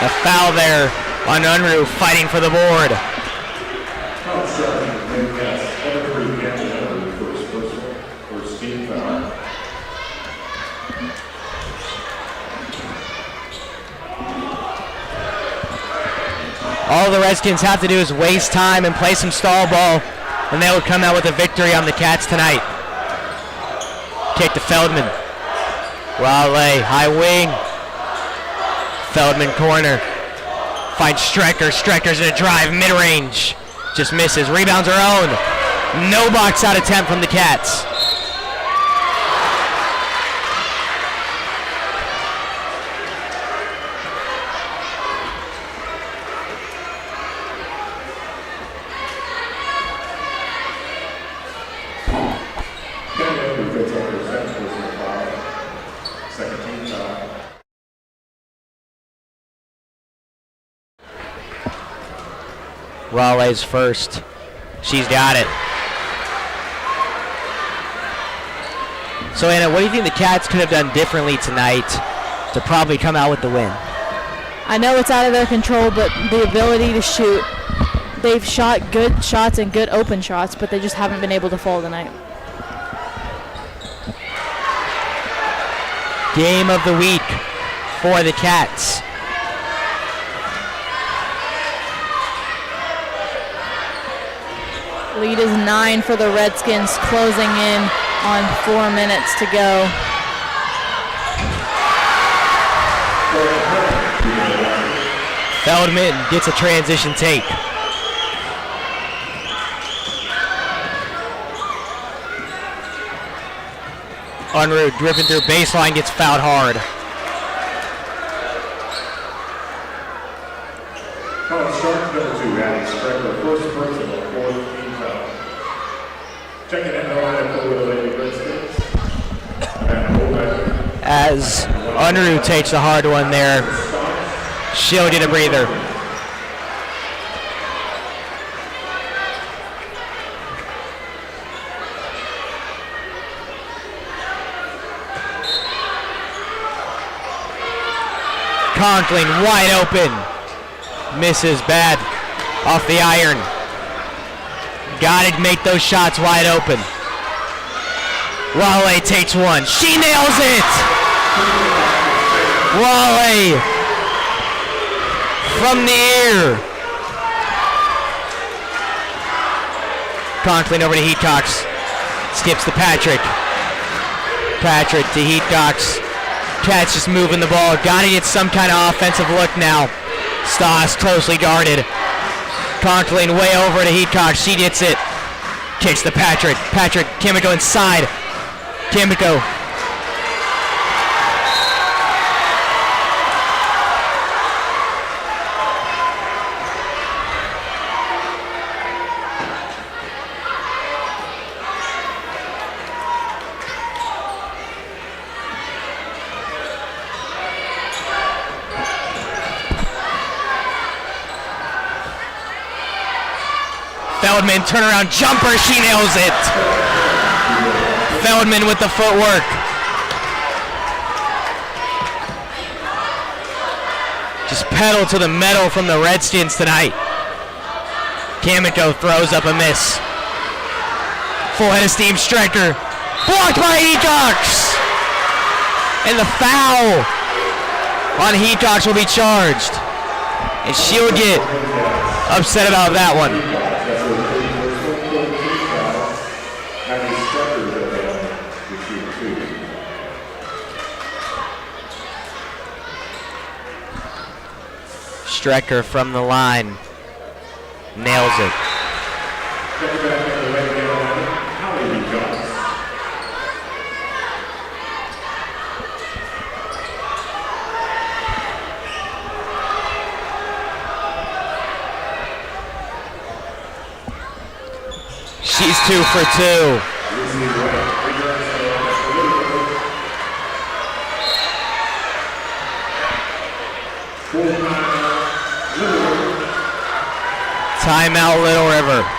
The foul there on Unruh, fighting for the board. All the Redskins have to do is waste time and play some stall ball, and they would come out with a victory on the Cats tonight. Kick to Feldman. Raleigh, high wing. Feldman corner. Finds Strecker. Strecker's in a drive, mid-range. Just misses. Rebounds are own. No box out attempt from the Cats. Raleigh's first. She's got it. So, Anna, what do you think the Cats could have done differently tonight to probably come out with the win? I know it's out of their control, but the ability to shoot. They've shot good shots and good open shots, but they just haven't been able to fall tonight. Game of the week for the Cats. Lead is 9 for the Redskins, closing in on 4 minutes to go. Feldman gets a transition take. Unruh driven through baseline, gets fouled hard. Start number 2, Addy Strecker, first personal, fourth team foul. Checking in the lineup for the Little River Redskins. As Unruh takes the hard one there, she'll get a breather. Conklin wide open. Misses bad off the iron. Gotta make those shots wide open. Raleigh takes one. She nails it! Raleigh from the air. Conklin over to Heatcox. Skips to Patrick. Patrick to Heatcox. Cats just moving the ball. Gotta get some kind of offensive look now. Stoss closely guarded. Conklin way over to Heatcox. She gets it. Kicks to Patrick. Patrick, Kimiko inside. Kimiko. Feldman, turnaround jumper, she nails it. Feldman with the footwork. Just pedal to the metal from the Redskins tonight. Kamiko throws up a miss. Full head of steam, Striker. Blocked by Heatcox. And the foul on Heatcox will be charged. And she'll get upset about that one. Strecker from the line. Nails it. She's 2 for 2. Timeout, Little River.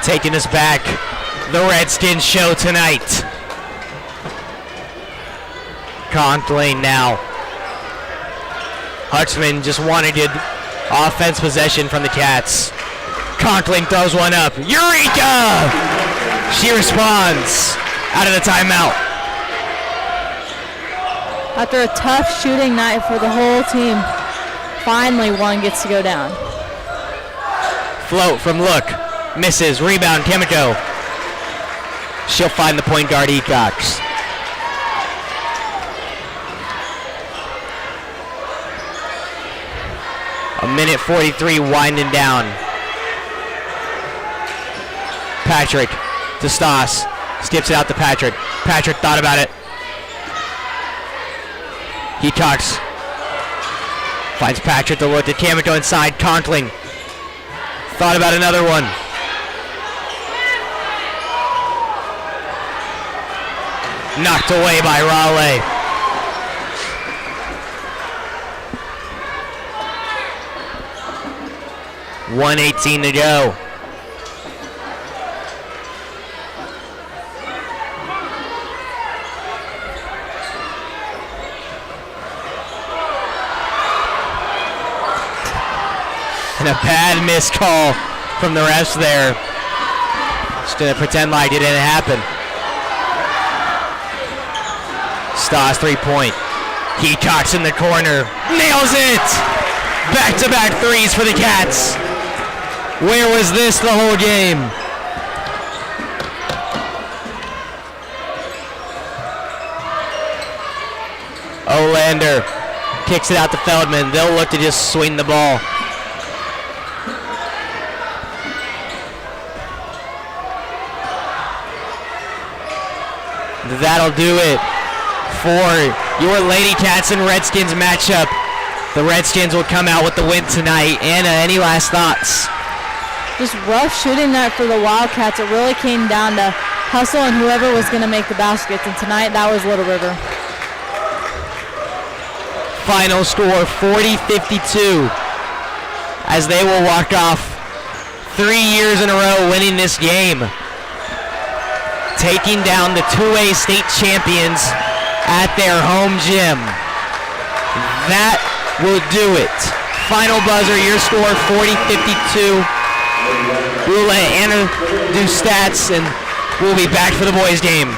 Taking us back, the Redskins show tonight. Conklin now. Hutchman just wanted offense possession from the Cats. Conklin throws one up. Eureka! She responds out of the timeout. After a tough shooting night for the whole team, finally one gets to go down. Float from Look. Misses. Rebound, Kimiko. She'll find the point guard, Heatcox. A minute 43 winding down. Patrick to Stoss. Skips it out to Patrick. Patrick thought about it. Heatcox finds Patrick to look at Kamiko inside. Conklin thought about another one. Knocked away by Raleigh. .118 to go. And a bad missed call from the refs there. Just gonna pretend like it didn't happen. Stas 3-point. He cocks in the corner. Nails it! Back-to-back threes for the Cats. Where was this the whole game? Olander kicks it out to Feldman. They'll look to just swing the ball. That'll do it for your Lady Cats and Redskins matchup. The Redskins will come out with the win tonight. Anna, any last thoughts? Just rough shooting night for the Wildcats. It really came down to hustle and whoever was going to make the baskets. And tonight, that was Little River. Final score 40-52 as they will walk off 3 years in a row winning this game, taking down the 2A state champions at their home gym. That will do it. Final buzzer, your score 40-52. We'll let Anna do stats and we'll be back for the boys game.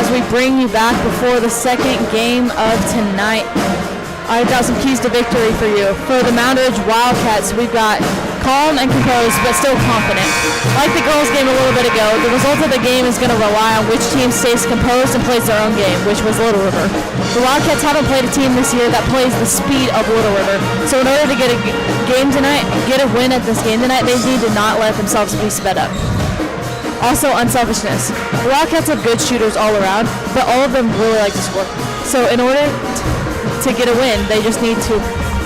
as we bring you back before the second game of tonight. I've got some keys to victory for you. For the Moundridge Wildcats, we've got calm and composed, but still confident. Like the girls' game a little bit ago, the result of the game is going to rely on which team stays composed and plays their own game, which was Little River. The Wildcats haven't played a team this year that plays the speed of Little River. So in order to get a game tonight, get a win at this game tonight, they need to not let themselves be sped up. Also, unselfishness. The Wildcats have good shooters all around, but all of them really like to score. So in order to get a win, they just need to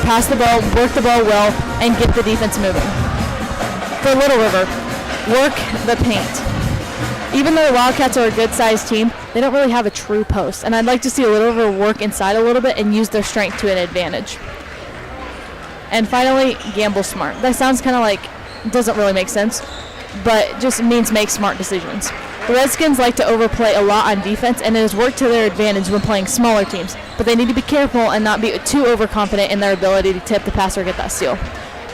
pass the ball, work the ball well, and get the defense moving. For Little River, work the paint. Even though the Wildcats are a good-sized team, they don't really have a true post, and I'd like to see Little River work inside a little bit and use their strength to an advantage. And finally, gamble smart. That sounds kind of like, doesn't really make sense, but just means make smart decisions. The Redskins like to overplay a lot on defense, and it has worked to their advantage when playing smaller teams, but they need to be careful and not be too overconfident in their ability to tip the pass or get that steal.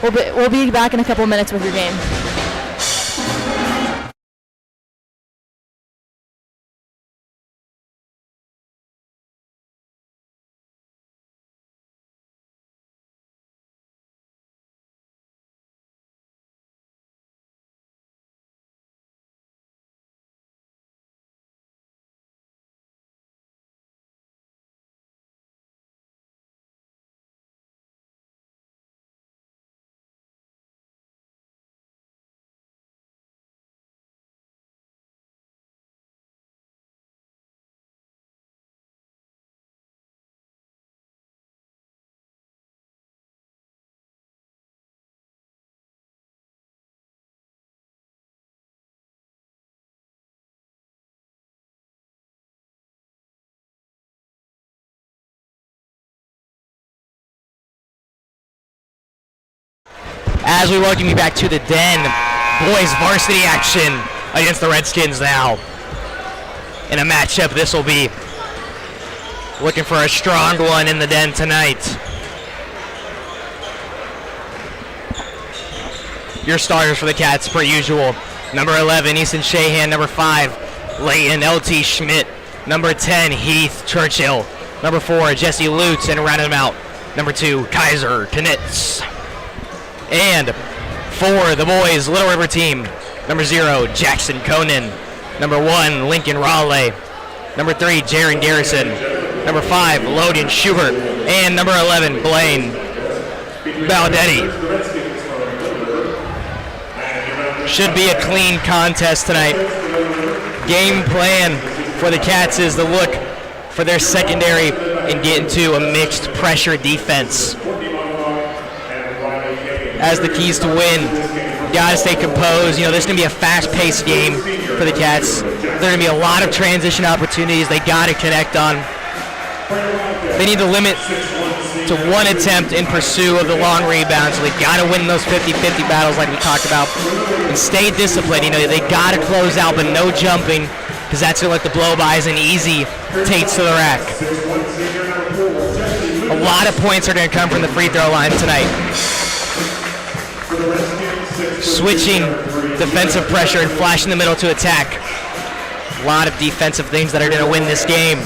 We'll be back in a couple minutes with your game. As we welcome you back to the Den, boys varsity action against the Redskins now. In a matchup, this will be looking for a strong one in the Den tonight. Your starters for the Cats, per usual. Number 11, Easton Shahan. Number 5, Leighton L.T. Schmidt. Number 10, Heath Churchill. Number 4, Jesse Lutz, and rounding them out, number 2, Kaiser Knitz. And for the boys Little River team, number 0, Jackson Conan. Number 1, Lincoln Raleigh. Number 3, Jaron Garrison. Number 5, Logan Schubert. And number 11, Blaine Baldetti. Should be a clean contest tonight. Game plan for the Cats is to look for their secondary and get into a mixed pressure defense. As the keys to win, you gotta stay composed. You know, this is gonna be a fast-paced game for the Cats. There are gonna be a lot of transition opportunities they gotta connect on. They need to limit to one attempt in pursuit of the long rebound, so they gotta win those 50-50 battles like we talked about. And stay disciplined. You know, they gotta close out, but no jumping, because that's gonna let the blow-bys and easy takes to the rack. A lot of points are gonna come from the free throw line tonight. Switching defensive pressure and flashing the middle to attack. A lot of defensive things that are going to win this game.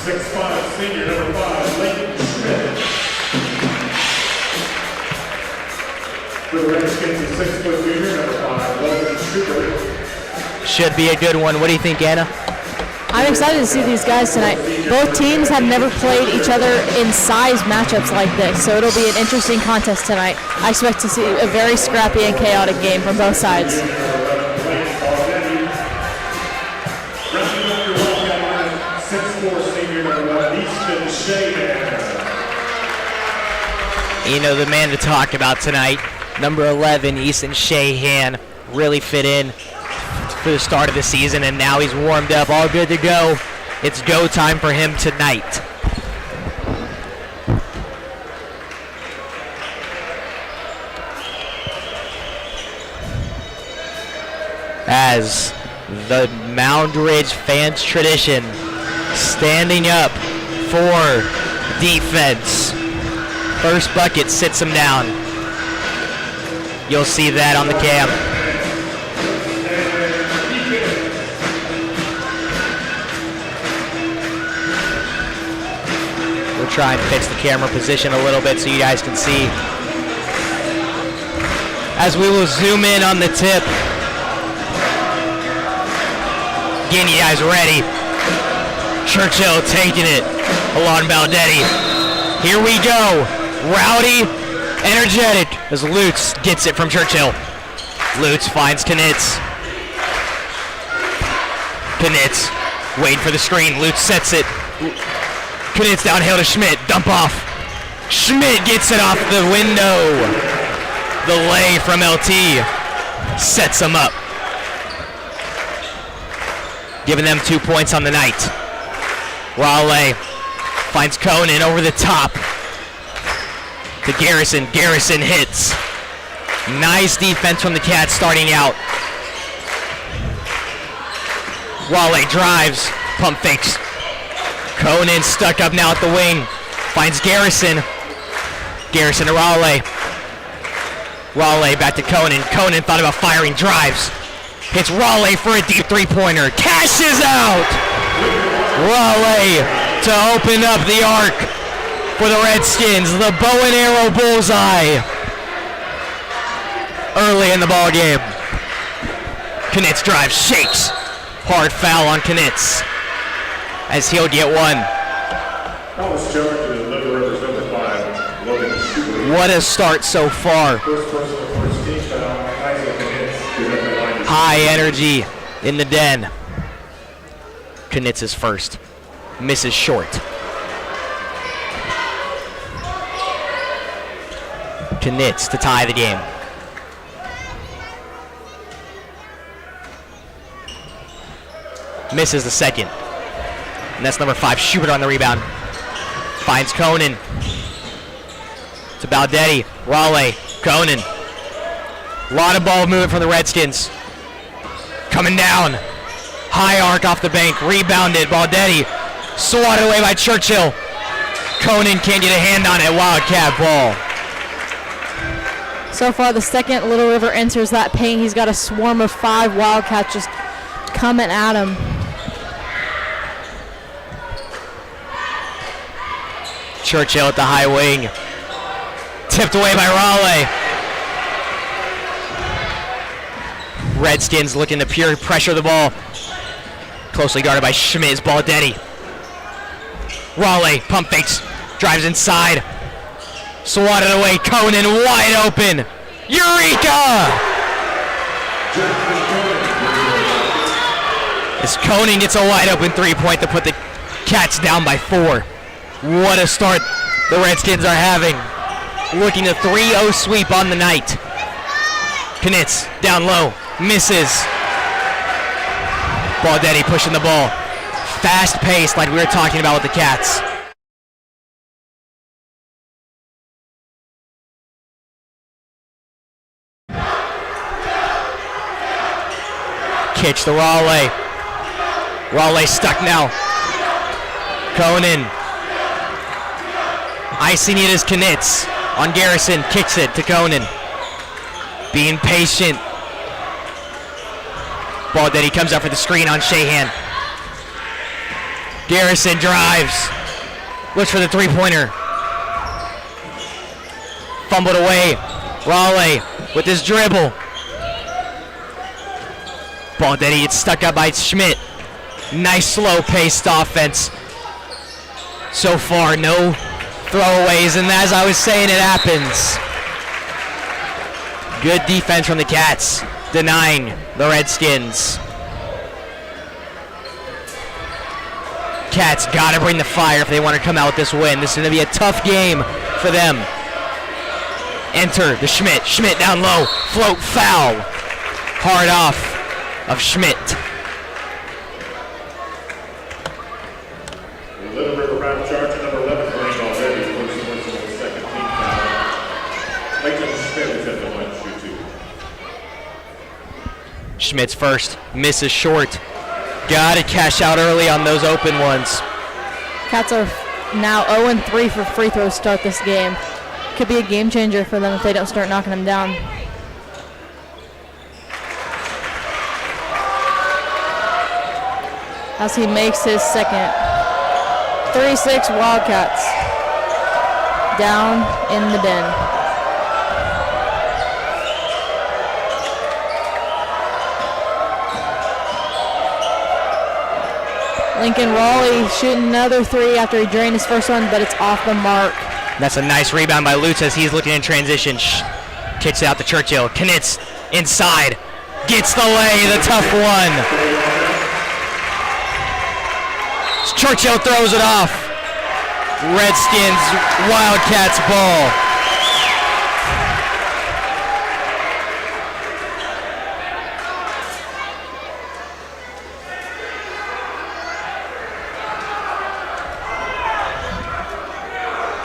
Should be a good one. What do you think, Anna? I'm excited to see these guys tonight. Both teams have never played each other in size matchups like this, so it'll be an interesting contest tonight. I expect to see a very scrappy and chaotic game from both sides. You know, the man to talk about tonight, number 11, Easton Shahan, really fit in for the start of the season, and now he's warmed up, all good to go. It's go time for him tonight. As the Moundridge fans tradition, standing up for defense. First bucket sits him down. You'll see that on the cam. try and fix the camera position a little bit so you guys can see. As we will zoom in on the tip. Getting you guys ready. Churchill taking it along Baldetti. Here we go. Rowdy, energetic as Lutz gets it from Churchill. Lutz finds Knitz. Knitz waiting for the screen. Lutz sets it. Knitz downhill to Schmidt. Dump off. Schmidt gets it off the window. The lay from LT sets him up. Giving them 2 points on the night. Raleigh finds Conan over the top to Garrison. Garrison hits. Nice defense from the Cats starting out. Raleigh drives. Pump fakes. Conan stuck up now at the wing. Finds Garrison. Garrison to Raleigh. Raleigh back to Conan. Conan thought about firing, drives. Hits Raleigh for a deep three-pointer. Cashes out! Raleigh to open up the arc for the Redskins. The bow and arrow bullseye early in the ball game. Knitz drives, shakes. Hard foul on Knitz as he'll get one. Foul is charged to the Little River's number 5, Logan Schubert. What a start so far. First personal first team foul, Isaac Knitz is at the line. High energy in the den. Knitz is first. Misses short. Knitz to tie the game. Misses the second. And that's number 5, Schubert on the rebound. Finds Conan. To Baldetti. Raleigh. Conan. A lot of ball movement from the Redskins. Coming down. High arc off the bank. Rebounded. Baldetti. Swatted away by Churchill. Conan can't get a hand on it. Wildcat ball. So far, the second Little River enters that paint, he's got a swarm of 5 Wildcats just coming at him. Churchill at the high wing. Tipped away by Raleigh. Redskins looking to pure pressure the ball. Closely guarded by Schmidt. Baldetti. Raleigh pump fakes. Drives inside. Swatted away. Conan wide open. Eureka! As Conan gets a wide open 3-point to put the Cats down by 4. What a start the Redskins are having. Looking to 3-0 sweep on the night. Knitz down low. Misses. Baldetti pushing the ball. Fast paced like we were talking about with the Cats. Kitch to Raleigh. Raleigh stuck now. Conan. Icing it is Knitz on Garrison. Kicks it to Conan. Being patient. Baldetti comes up for the screen on Shahan. Garrison drives. Looks for the three-pointer. Fumbled away. Raleigh with his dribble. Baldetti gets stuck up by Schmidt. Nice slow-paced offense. So far, no throwaways, and as I was saying, it happens. Good defense from the Cats, denying the Redskins. Cats got to bring the fire if they want to come out with this win. This is going to be a tough game for them. Enter the Schmidt. Schmidt down low. Float foul. Hard off of Schmidt. Little River round charge at number 11 playing already. First personal second team foul. Leighton Schmidt is at the line to shoot 2. Schmidt's first. Misses short. Got to cash out early on those open ones. Cats are now 0-3 for free throws start this game. Could be a game changer for them if they don't start knocking them down. As he makes his second. 3-6 Wildcats. down in the den. Lincoln Raleigh shooting another three after he drained his first one, but it's off the mark. That's a nice rebound by Lutz as he's looking in transition. Kicks it out to Churchill. Knitz inside. Gets the lay, the tough one. Churchill throws it off. Redskins, Wildcats ball.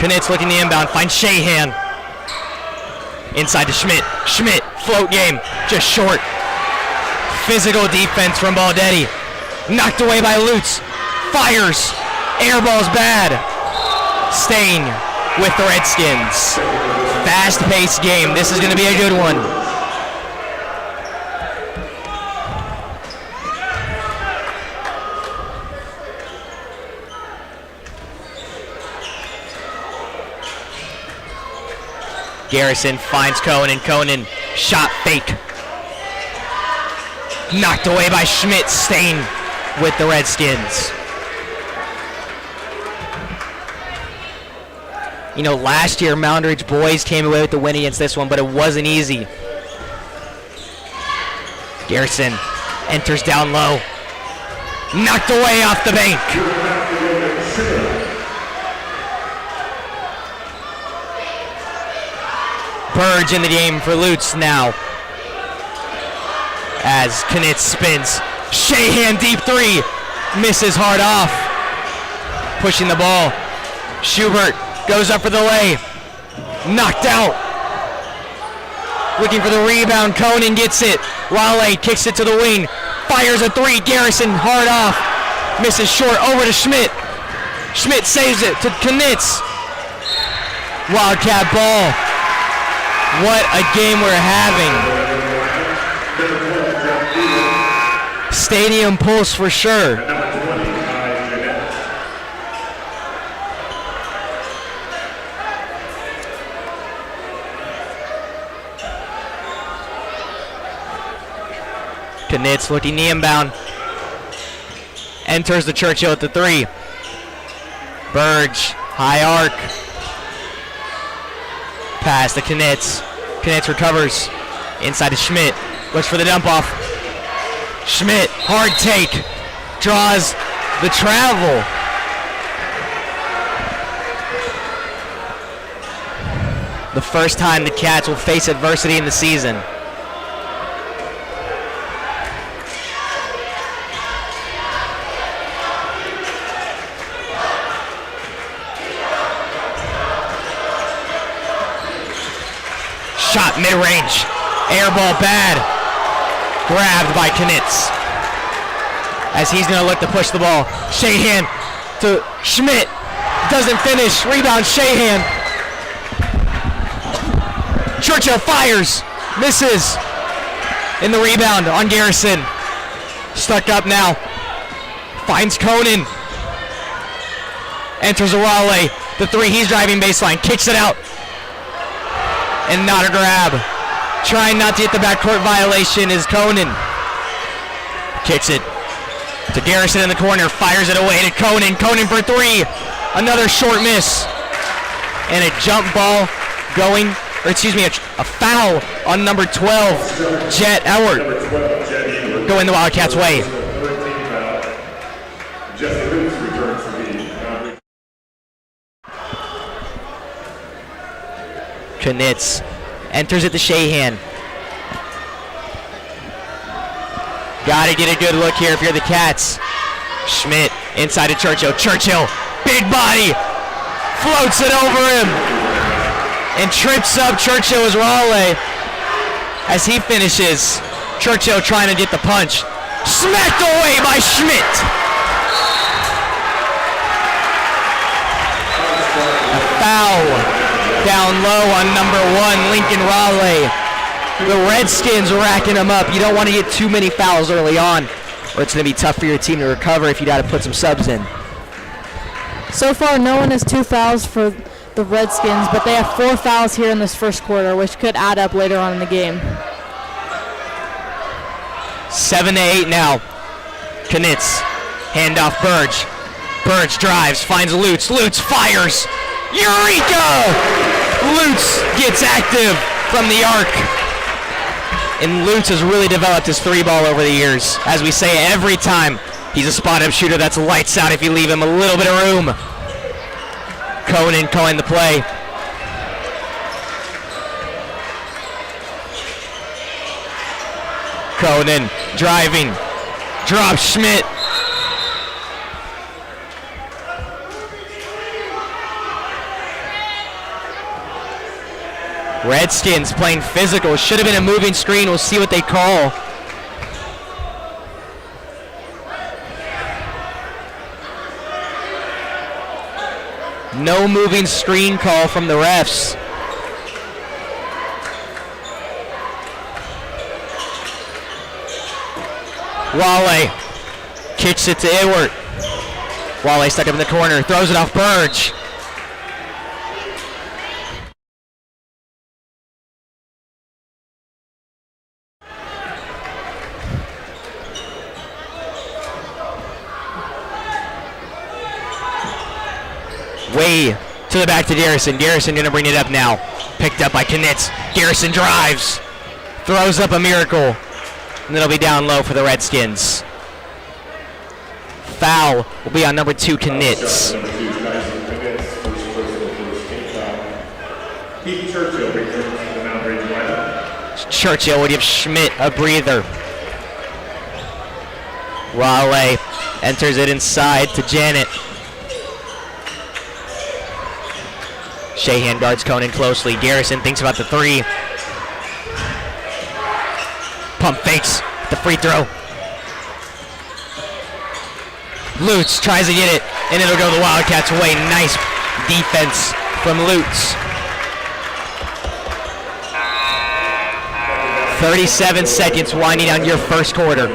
Knitz looking the inbound, finds Shahan. Inside to Schmidt. Schmidt, float game, just short. Physical defense from Baldetti. Knocked away by Lutz. Fires. Air ball's bad. Stain with the Redskins. Fast-paced game. This is going to be a good one. Garrison finds Conan. Conan, shot fake. Knocked away by Schmidt. Stain with the Redskins. You know, last year Moundridge boys came away with the win against this one, but it wasn't easy. Garrison enters down low. Knocked away off the bank. Burge in the game for Lutz now. As Knitz spins. Shahan deep three. Misses hard off. Pushing the ball. Schubert goes up for the lay. Knocked out. Looking for the rebound. Conan gets it. Raleigh kicks it to the wing. Fires a three. Garrison hard off. Misses short. Over to Schmidt. Schmidt saves it to Knitz. Wildcat ball. What a game we're having. Stadium pulse for sure. Knitz looking the inbound. Enters the Churchill at the three. Burge, high arc. Pass to Knitz. Knitz recovers. Inside to Schmidt. Looks for the dump off. Schmidt, hard take. Draws the travel. The first time the Cats will face adversity in the season. Shot mid-range. Air ball bad. Grabbed by Knitz. As he's going to look to push the ball. Shahan to Schmidt. Doesn't finish. Rebound Shahan. Churchill fires. Misses. In the rebound on Garrison. Stuck up now. Finds Conan. Enters a Raleigh. The three, he's driving baseline. Kicks it out. And not a grab. Trying not to get the backcourt violation is Conan. Kicks it to Garrison in the corner. Fires it away to Conan. Conan for three. Another short miss. And a jump ball going, or excuse me, a foul on number 12, Jet Ewart. Going the Wildcats' way. Knitz enters it to Shahan. Gotta get a good look here if you're the Cats. Schmidt inside to Churchill. Churchill, big body, floats it over him and trips up Churchill's Raleigh as he finishes. Churchill trying to get the punch. Smacked away by Schmidt. A foul. Down low on number 1, Lincoln Raleigh. The Redskins racking them up. You don't want to get too many fouls early on, or it's going to be tough for your team to recover if you got to put some subs in. So far, no one has 2 fouls for the Redskins, but they have 4 fouls here in this first quarter, which could add up later on in the game. 7-8 now. Knitz, handoff Burge. Burge drives, finds Lutz. Lutz fires. Eureka! Lutz gets active from the arc. And Lutz has really developed his 3-ball over the years. As we say every time, he's a spot-up shooter that's lights out if you leave him a little bit of room. Conan calling the play. Conan driving. Drop Schmidt. Redskins playing physical. Should have been a moving screen. We'll see what they call. No moving screen call from the refs. Wale kicks it to Ewert. Wale stuck up in the corner, throws it off Burge. Way to the back to Garrison. Garrison gonna bring it up now. Picked up by Knitz. Garrison drives. Throws up a miracle. And it'll be down low for the Redskins. Foul will be on number 2, Knitz. Churchill would give Schmidt a breather. Raleigh enters it inside to Janet. Shahan guards Conan closely. Garrison thinks about the 3. Pump fakes the free throw. Lutz tries to get it, and it'll go the Wildcats' way. Nice defense from Lutz. 37 seconds winding down your first quarter.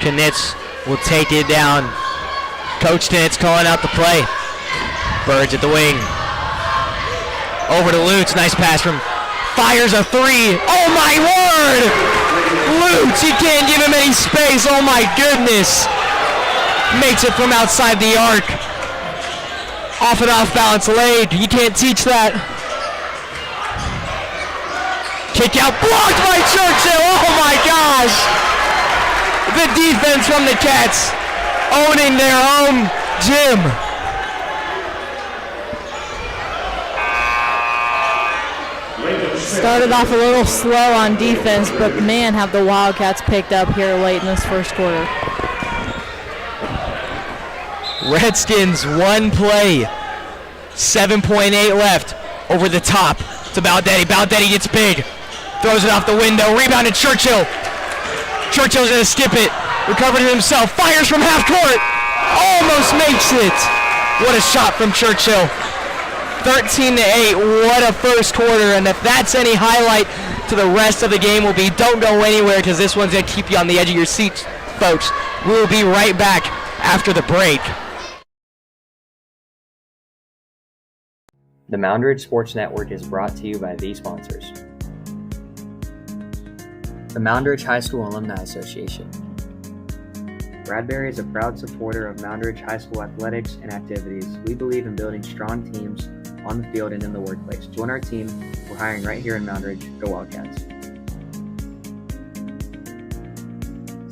Knitz will take it down. Coach Knitz calling out the play. Burge at the wing. Over to Lutz. Nice pass from. Fires a 3. Oh my word! Lutz, he can't give him any space. Oh my goodness. Makes it from outside the arc. Off and off balance laid. You can't teach that. Kick out blocked by Churchill. Oh my gosh. The defense from the Cats owning their own gym. Started off a little slow on defense, but man, have the Wildcats picked up here late in this first quarter. Redskins, 1 play. 7.8 left. Over the top to Baldetti. Baldetti gets big. Throws it off the window. Rebounded Churchill. Churchill's gonna skip it. Recovered it himself. Fires from half court. Almost makes it. What a shot from Churchill. 13-8. What a first quarter. And if that's any highlight to the rest of the game, will be don't go anywhere because this one's gonna keep you on the edge of your seats, folks. We'll be right back after the break. The Moundridge Sports Network is brought to you by these sponsors. The Moundridge High School Alumni Association. Bradbury is a proud supporter of Moundridge High School athletics and activities. We believe in building strong teams on the field and in the workplace. Join our team. We're hiring right here in Moundridge. Go Wildcats.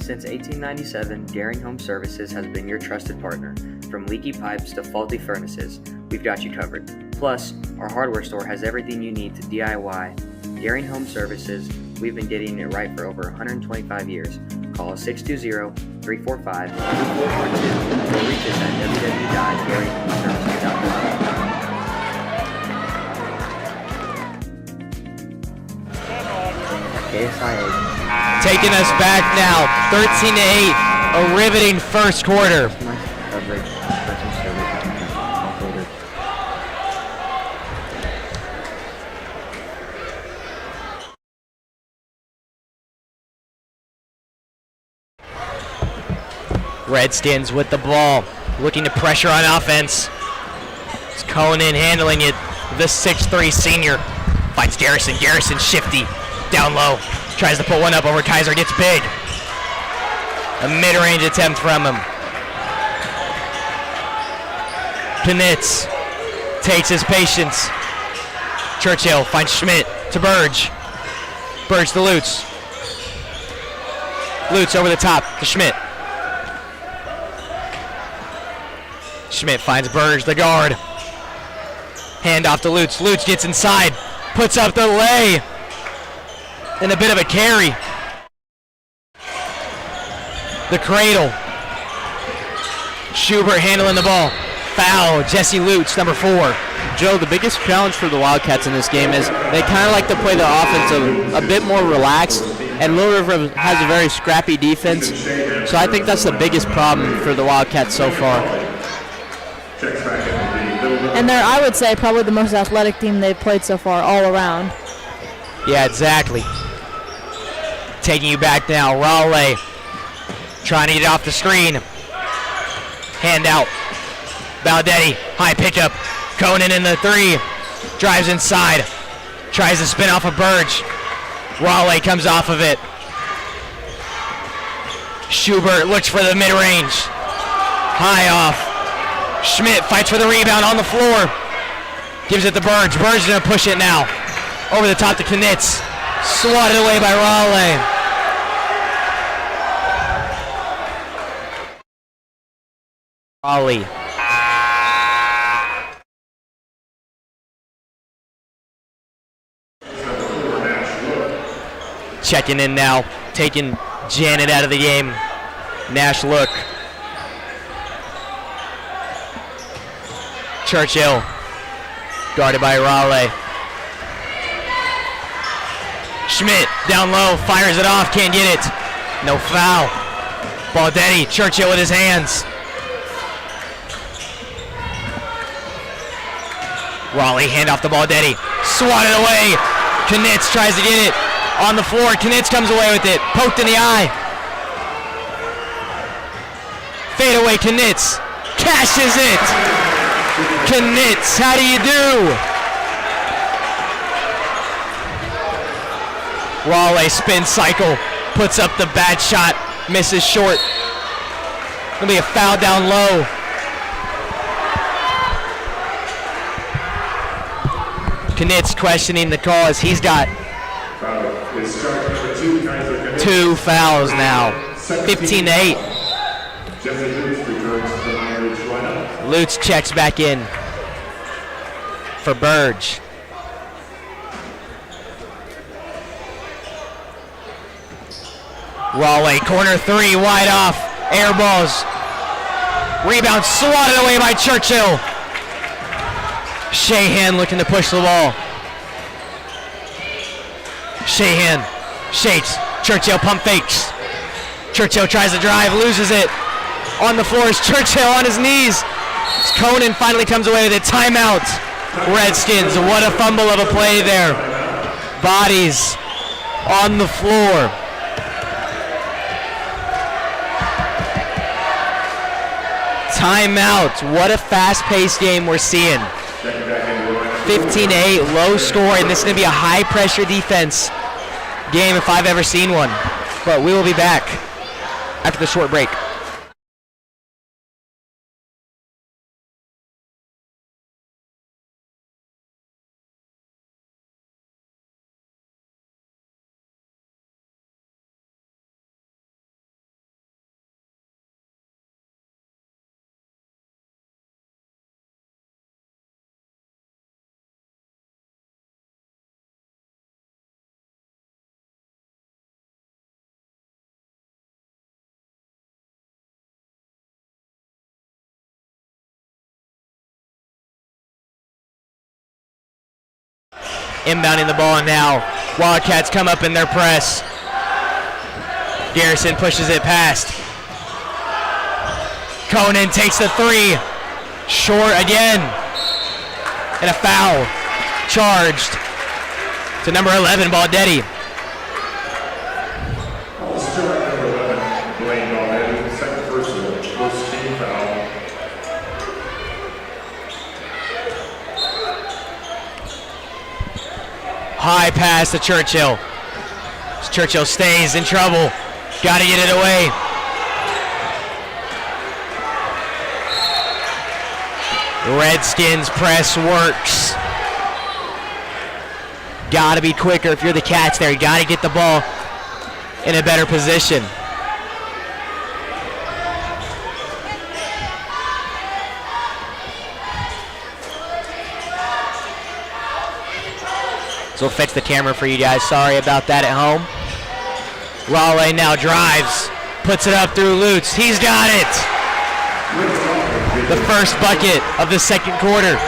Since 1897, Daring Home Services has been your trusted partner. From leaky pipes to faulty furnaces, we've got you covered. Plus, our hardware store has everything you need to DIY. Daring Home Services, we've been getting it right for over 125 years. Call us 620-345-2442 or reach us at www.daringhomeservices.com. KSIA. Taking us back now, 13-8, a riveting first quarter. Redskins with the ball, looking to pressure on offense. It's Conan handling it. The 6'3" senior finds Garrison. Garrison shifty, down low. Tries to put one up over Kaiser, gets big. A mid-range attempt from him. Knitz takes his patience. Churchill finds Schmidt to Burge. Burge to Lutz. Lutz over the top to Schmidt. Schmidt finds Burge, the guard. Hand off to Lutz. Lutz gets inside, puts up the lay. And a bit of a carry. The cradle. Schubert handling the ball. Foul, Jesse Lutz, number 4. Joe, the biggest challenge for the Wildcats in this game is they kind of like to play the offense a bit more relaxed, and Little River has a very scrappy defense. So I think that's the biggest problem for the Wildcats so far. And they're, I would say, probably the most athletic team they've played so far all around. Yeah, exactly. Taking you back now, Raleigh trying to get it off the screen. Hand out. Baldetti, high pickup. Conan in the 3. Drives inside. Tries to spin off of Burge. Raleigh comes off of it. Schubert looks for the mid-range. High off. Schmidt fights for the rebound on the floor. Gives it to Burge. Burge gonna push it now. Over the top to Knitz. Swatted away by Raleigh. Raleigh. Checking in now, taking Janet out of the game. Nash look. Churchill, guarded by Raleigh. Schmidt, down low, fires it off, can't get it. No foul. Baldetti, Churchill with his hands. Raleigh, hand off to Baldetti. Swatted away. Knitz tries to get it. On the floor, Knitz comes away with it. Poked in the eye. Fade away, Knitz. Cashes it. Knitz, how do you do? Raleigh spin cycle. Puts up the bad shot. Misses short. Gonna be a foul down low. Knitz questioning the call as he's got 2 fouls now. 15-8. Lutz checks back in for Burge. Raleigh, corner 3, wide off. Air balls. Rebound swatted away by Churchill. Shahan looking to push the ball. Shahan shakes. Churchill pump fakes. Churchill tries to drive, loses it. On the floor is Churchill on his knees. Conan finally comes away with a timeout. Redskins, what a fumble of a play there. Bodies on the floor. Timeout. What a fast-paced game we're seeing. 15-8, low score, and this is going to be a high-pressure defense game if I've ever seen one. But we will be back after the short break. Inbounding the ball now. Wildcats come up in their press. Garrison pushes it past. Conan takes the 3. Short again. And a foul. Charged to number 11, Baldetti. High pass to Churchill. Churchill stays in trouble. Got to get it away. Redskins press works. Got to be quicker if you're the Cats there. You got to get the ball in a better position. So we'll fetch the camera for you guys. Sorry about that at home. Raleigh now drives. Puts it up through Lutz. He's got it. The first bucket of the second quarter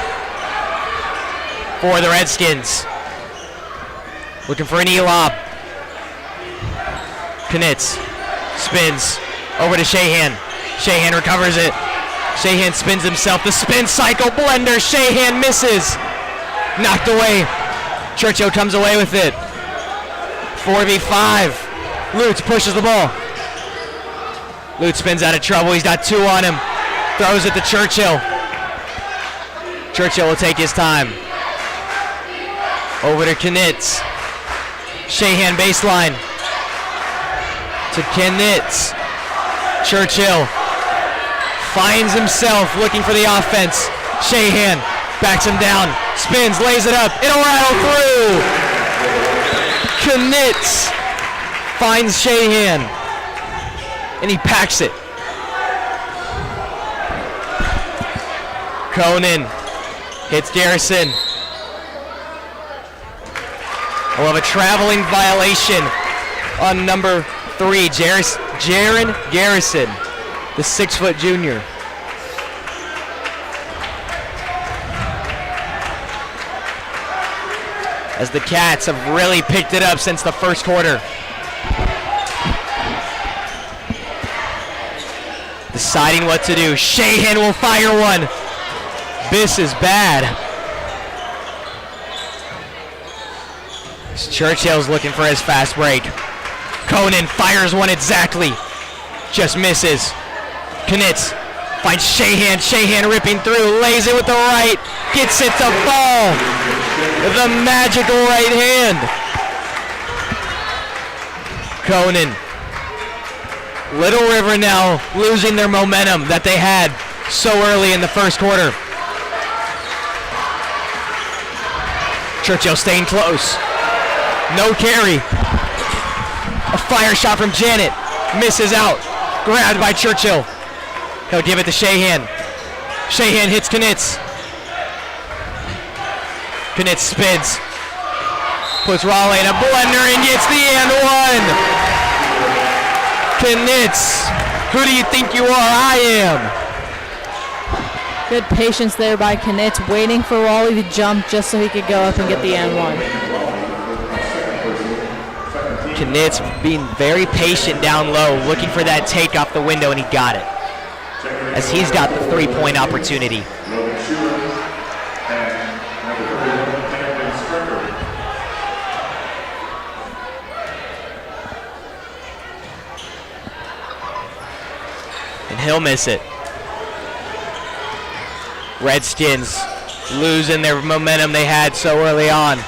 for the Redskins. Looking for an E-lob. Knitz spins over to Shahan. Shahan recovers it. Shahan spins himself. The spin cycle blender. Shahan misses. Knocked away. Churchill comes away with it. 4v5. Lutz pushes the ball. Lutz spins out of trouble. He's got 2 on him. Throws it to Churchill. Churchill will take his time. Over to Knitz. Shahan baseline. To Knitz. Churchill finds himself looking for the offense. Shahan backs him down. Spins, lays it up. It'll rattle through. Knitz finds Shahan. And he packs it. Conan hits Garrison. We'll have a traveling violation on number 3, Jaron Garrison, the 6-foot junior. As the Cats have really picked it up since the first quarter. Deciding what to do. Shahan will fire one. This is bad. Churchill's looking for his fast break. Conan fires one exactly. Just misses. Knitz finds Shahan. Shahan ripping through. Lays it with the right. Gets it to fall. The magical right hand. Conan. Little River now losing their momentum that they had so early in the first quarter. Churchill staying close. No carry. A fire shot from Janet. Misses out. Grabbed by Churchill. He'll give it to Shahan. Shahan hits Knitz. Knitz spins. Puts Raleigh in a blender and gets the and one. Knitz, who do you think you are? I am. Good patience there by Knitz, waiting for Raleigh to jump just so he could go up and get the and one. Knitz being very patient down low, looking for that take off the window, and he got it. As he's got the 3-point opportunity. And he'll miss it. Redskins losing their momentum they had so early on.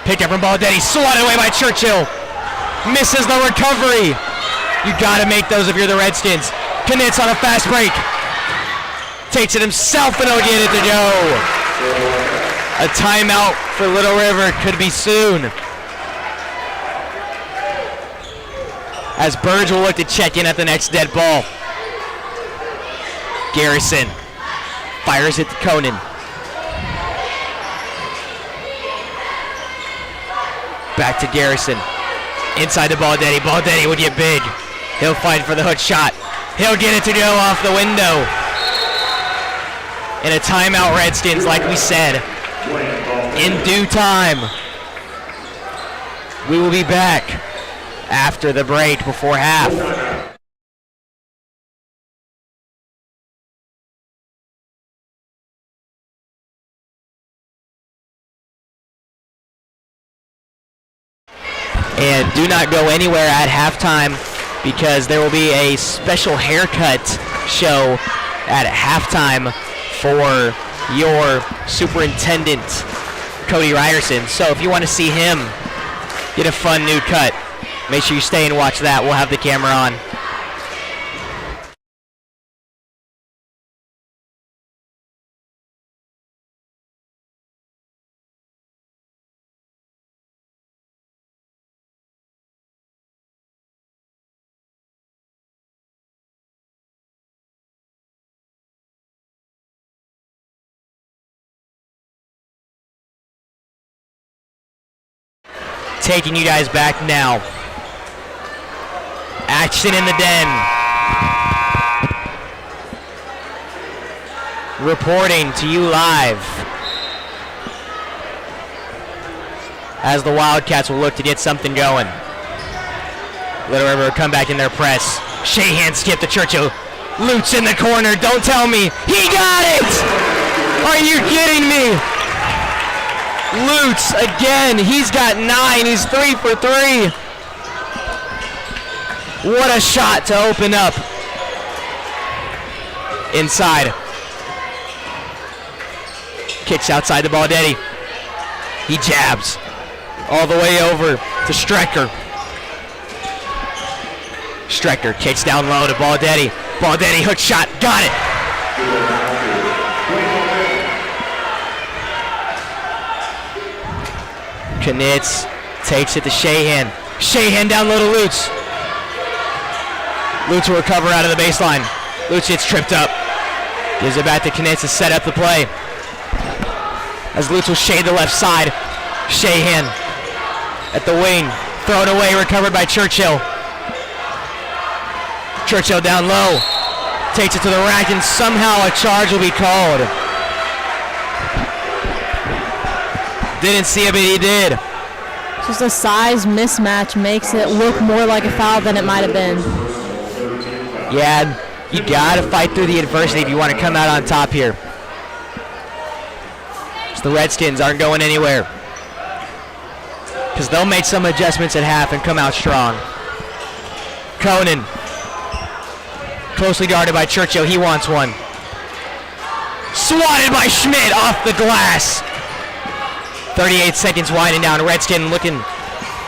Picked up from Baldetti, swatted away by Churchill. Misses the recovery. You got to make those if you're the Redskins. Knitz on a fast break. Takes it himself and he'll get it to go. A timeout for Little River could be soon. As Burge will look to check in at the next dead ball. Garrison fires it to Conan. Back to Garrison. Inside to Baldetti. Baldetti would get big. He'll fight for the hook shot. He'll get it to go off the window. And a timeout, Redskins, like we said. In due time. We will be back after the break before half. And do not go anywhere at halftime because there will be a special haircut show at halftime for your superintendent Cody Ryerson. So if you want to see him get a fun new cut, make sure you stay and watch that. We'll have the camera on. Taking you guys back now. Action in the den. Reporting to you live as the Wildcats will look to get something going. Little River come back in their press. Shahan skip to Churchill. Lutz in the corner. Don't tell me. He got it! Are you kidding me? Lutz again. He's got 9. He's 3 for 3. What a shot to open up. Inside. Kicks outside the Baldetti. He jabs all the way over to Strecker. Strecker kicks down low to Baldetti. Baldetti hook shot. Got it. Knitz takes it to Shahan. Shahan down low to Lutz. Lutz will recover out of the baseline. Lutz gets tripped up. Gives it back to Knitz to set up the play. As Lutz will shade the left side. Shahan at the wing. Thrown away, recovered by Churchill. Churchill down low. Takes it to the rack and somehow a charge will be called. Didn't see it, but he did. Just a size mismatch makes it look more like a foul than it might have been. Yeah, you gotta fight through the adversity if you want to come out on top here. So the Redskins aren't going anywhere, because they'll make some adjustments at half and come out strong. Conan, closely guarded by Churchill. He wants one. Swatted by Schmidt off the glass. 38 seconds winding down. Redskin looking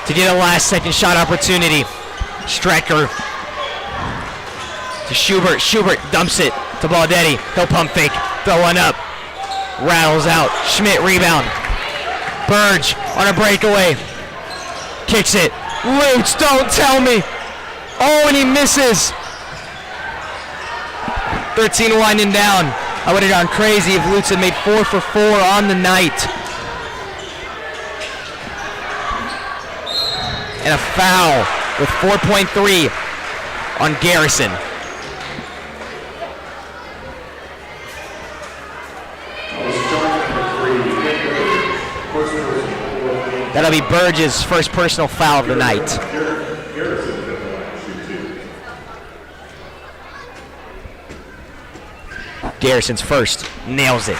to get a last second shot opportunity. Strecker to Schubert. Schubert dumps it to Baldetti. He'll pump fake. Throw one up. Rattles out. Schmidt rebound. Burge on a breakaway. Kicks it. Lutz, don't tell me. Oh, and he misses. 13 winding down. I would have gone crazy if Lutz had made 4 for 4 on the night. And a foul with 4.3 on Garrison. That'll be Burge's first personal foul of the night. Garrison's first. Nails it.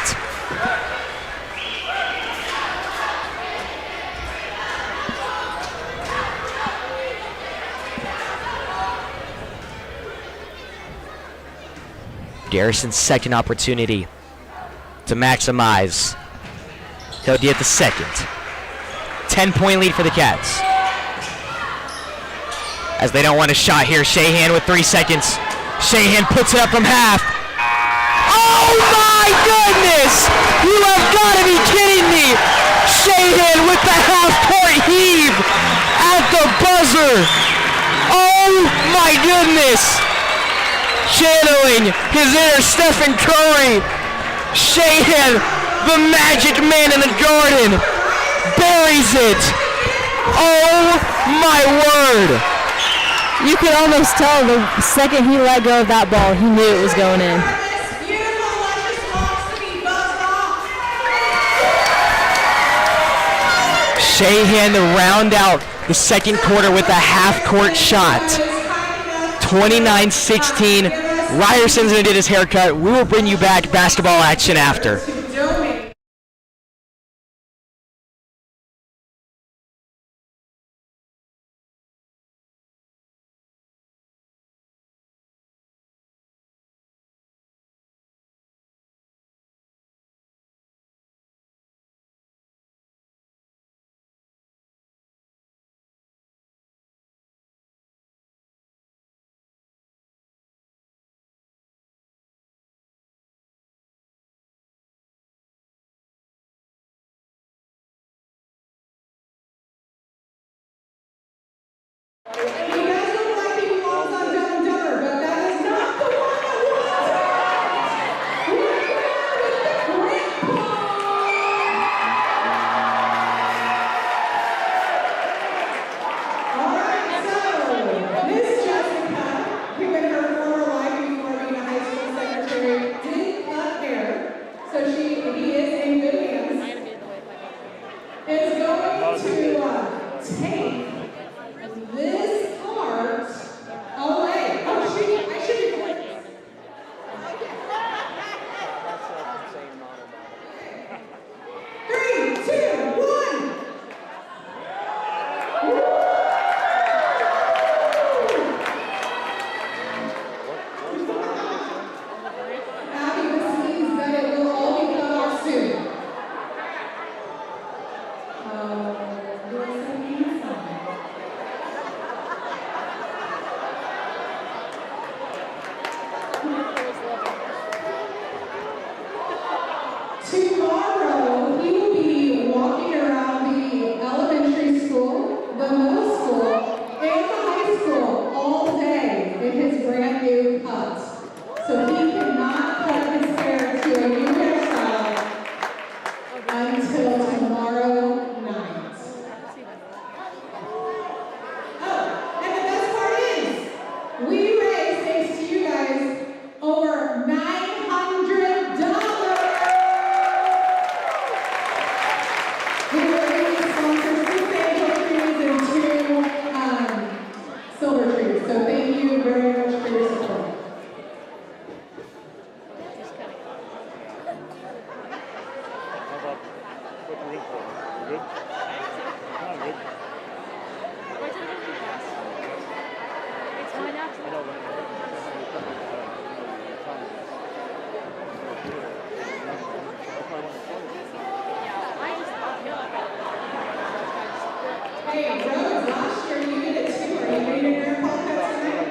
Garrison's second opportunity to maximize. He'll get the second. 10-point lead for the Cats. As they don't want a shot here. Shahan with 3 seconds. Shahan puts it up from half. Oh my goodness! You have got to be kidding me! Shahan with the half-court heave at the buzzer. Oh my goodness! Channeling his inner Stephen Curry. Shahan, the magic man in the garden, buries it. Oh my word. You could almost tell the second he let go of that ball, he knew it was going in. Shahan to round out the second quarter with a half-court shot. 29-16. Ryerson's going to get his haircut. We will bring you back basketball action after. He does look like he belongs on Dumb and Dumber, but that is not the one that was. We're here with the grandpa. All right, so Miss Jessica, who in her former life before being a high school secretary, did cut hair, so he is in good hands. Is going to take this part away. Oh, I should be quick. 3, 2, 1. Abby, this means that it will all be cut off soon. Tomorrow, he will be walking around the elementary school, the middle school, and the high school all day in his brand new cut. So he cannot cut his hair to a new hairstyle until tomorrow night. Oh, and the best part is, we raised, thanks to you guys, over $900. We were able to sponsor 6 angel trees and 2 silver trees. So thank you very much for your support. Hey, Rose, last year you did it too. Are you ready to wear a pop cut tonight?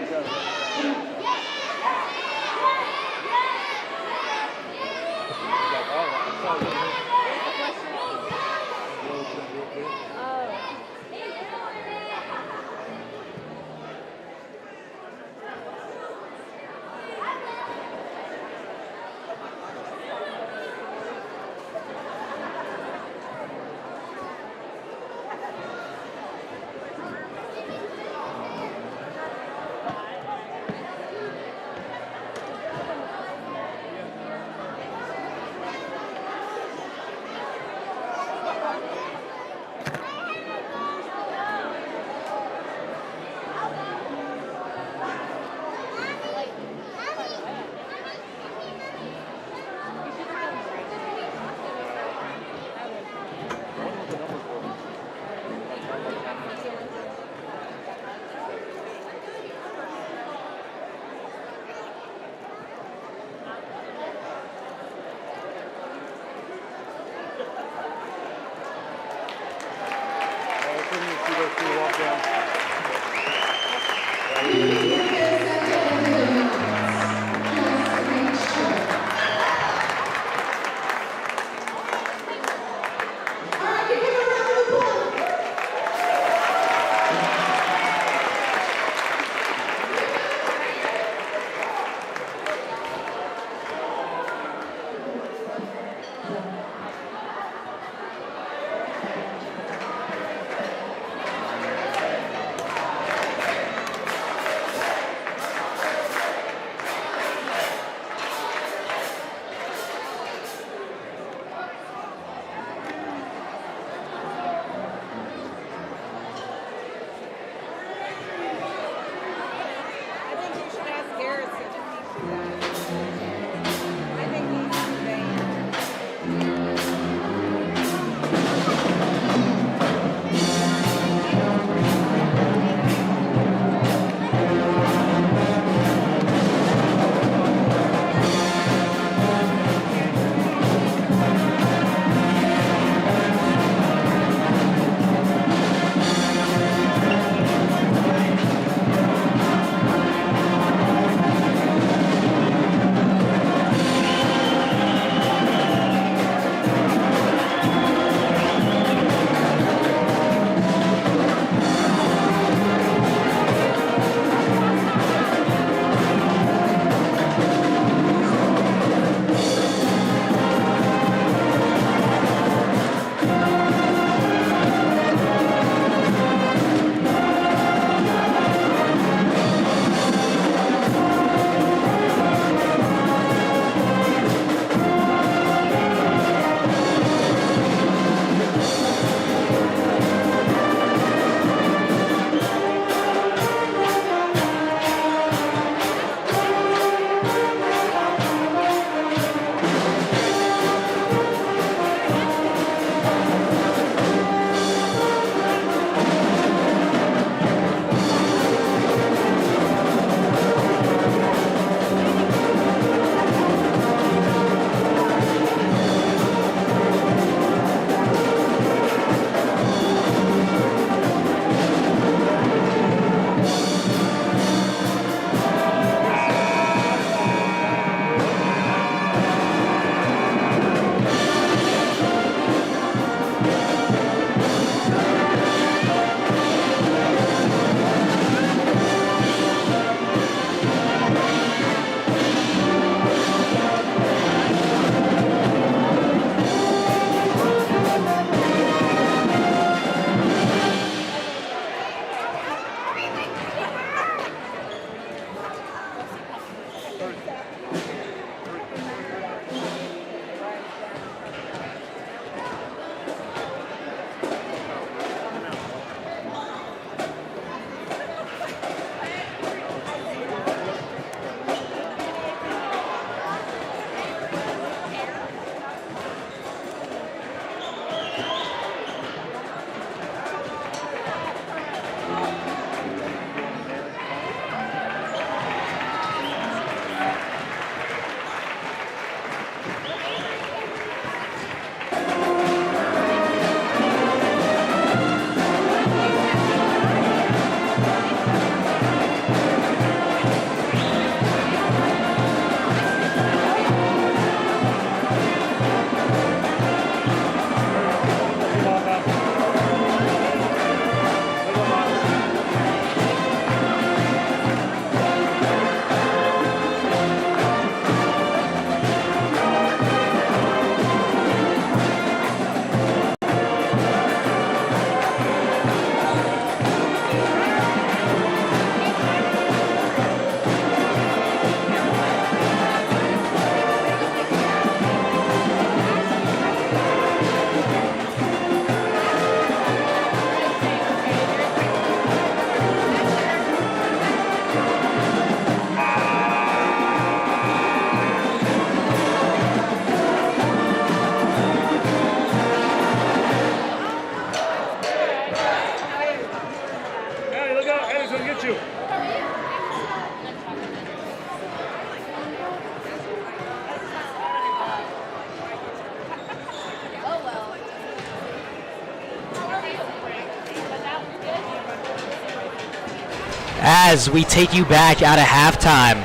as we take you back out of halftime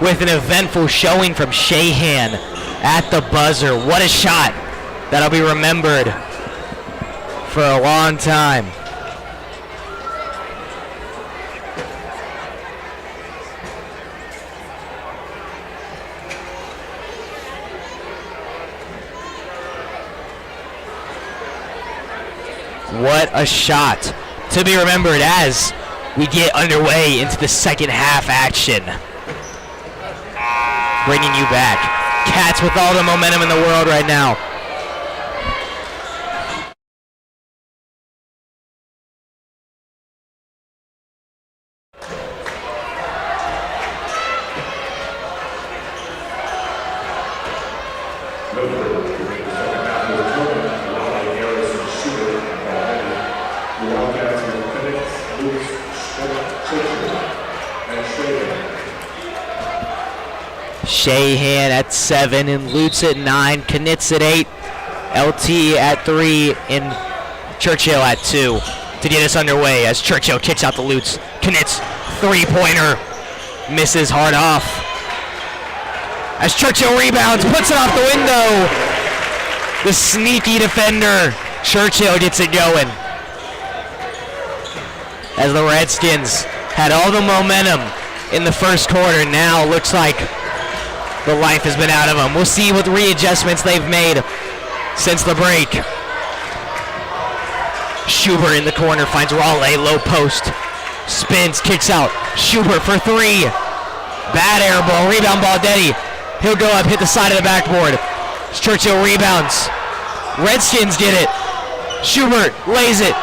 with an eventful showing from Shahan at the buzzer. What a shot that'll be remembered for a long time. What a shot to be remembered as we get underway into the second half action. Bringing you back. Cats with all the momentum in the world right now. Shahan at 7 and Lutz at 9, Knitz at 8, LT at 3, and Churchill at 2 to get us underway as Churchill kicks out the Lutz. Knitz, three-pointer, misses hard off. As Churchill rebounds, puts it off the window. The sneaky defender, Churchill gets it going. As the Redskins had all the momentum in the first quarter, now looks like the life has been out of them. We'll see what readjustments they've made since the break. Schubert in the corner finds Raleigh, low post. Spins, kicks out. Schubert for 3. Bad air ball, rebound Baldetti. He'll go up, hit the side of the backboard. Churchill rebounds. Redskins get it. Schubert lays it.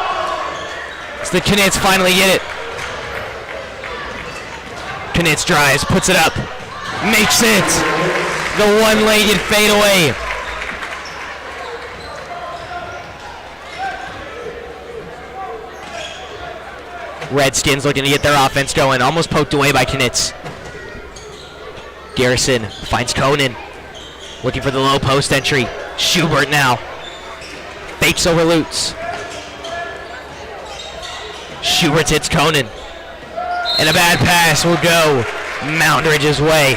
It's the Knitz finally get it. Knitz drives, puts it up. Makes it. The one-legged fadeaway. Redskins looking to get their offense going. Almost poked away by Knitz. Garrison finds Conan. Looking for the low post entry. Schubert now. Fakes over Lutz. Schubert hits Conan. And a bad pass will go Moundridge's way.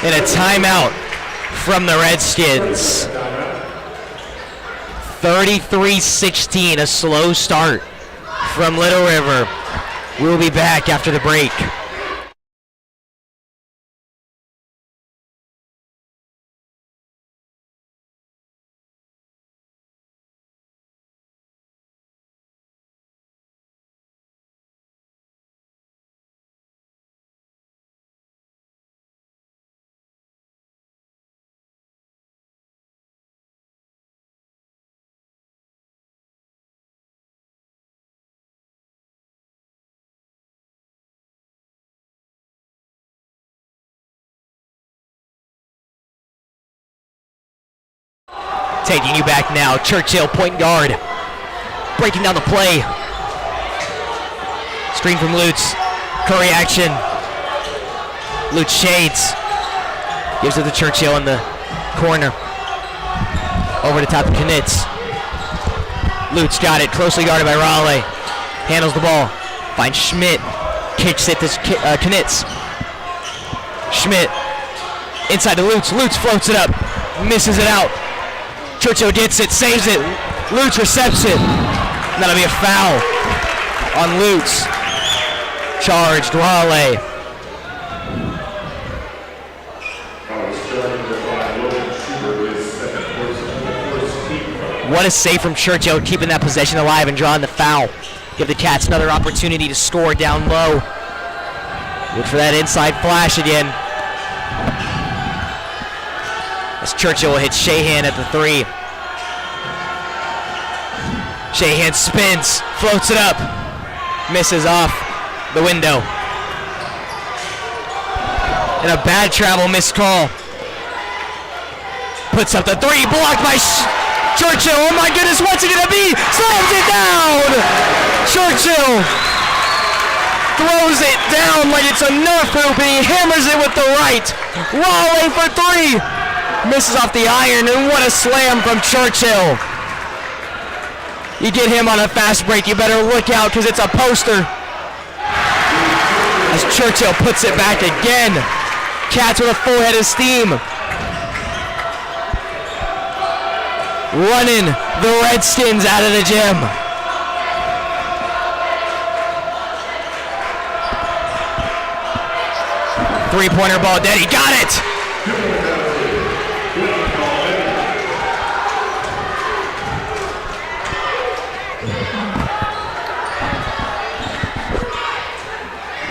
And a timeout from the Redskins. 33-16, a slow start from Little River. We'll be back after the break. Taking you back now, Churchill, point guard. Breaking down the play. Screen from Lutz. Curry action. Lutz shades. Gives it to Churchill in the corner. Over to top of Knitz. Lutz got it, closely guarded by Raleigh. Handles the ball. Finds Schmidt. Kicks it to Knitz. Schmidt. Inside to Lutz. Lutz floats it up. Misses it out. Churchill gets it, saves it. Lutz recepts it. That'll be a foul on Lutz. Charged Raleigh. What a save from Churchill, keeping that possession alive and drawing the foul. Give the Cats another opportunity to score down low. Look for that inside flash again. As Churchill will hit Shahan at the 3. Shahan spins, floats it up, misses off the window. And a bad travel missed call. Puts up the 3, blocked by Churchill. Oh my goodness, what's it gonna be? Slams it down! Churchill throws it down like it's a Nerf hoop and he hammers it with the right. Raleigh for 3. Misses off the iron, and what a slam from Churchill. You get him on a fast break, you better look out because it's a poster. As Churchill puts it back again. Cats with a full head of steam. Running the Redskins out of the gym. Three-pointer ball dead. He got it.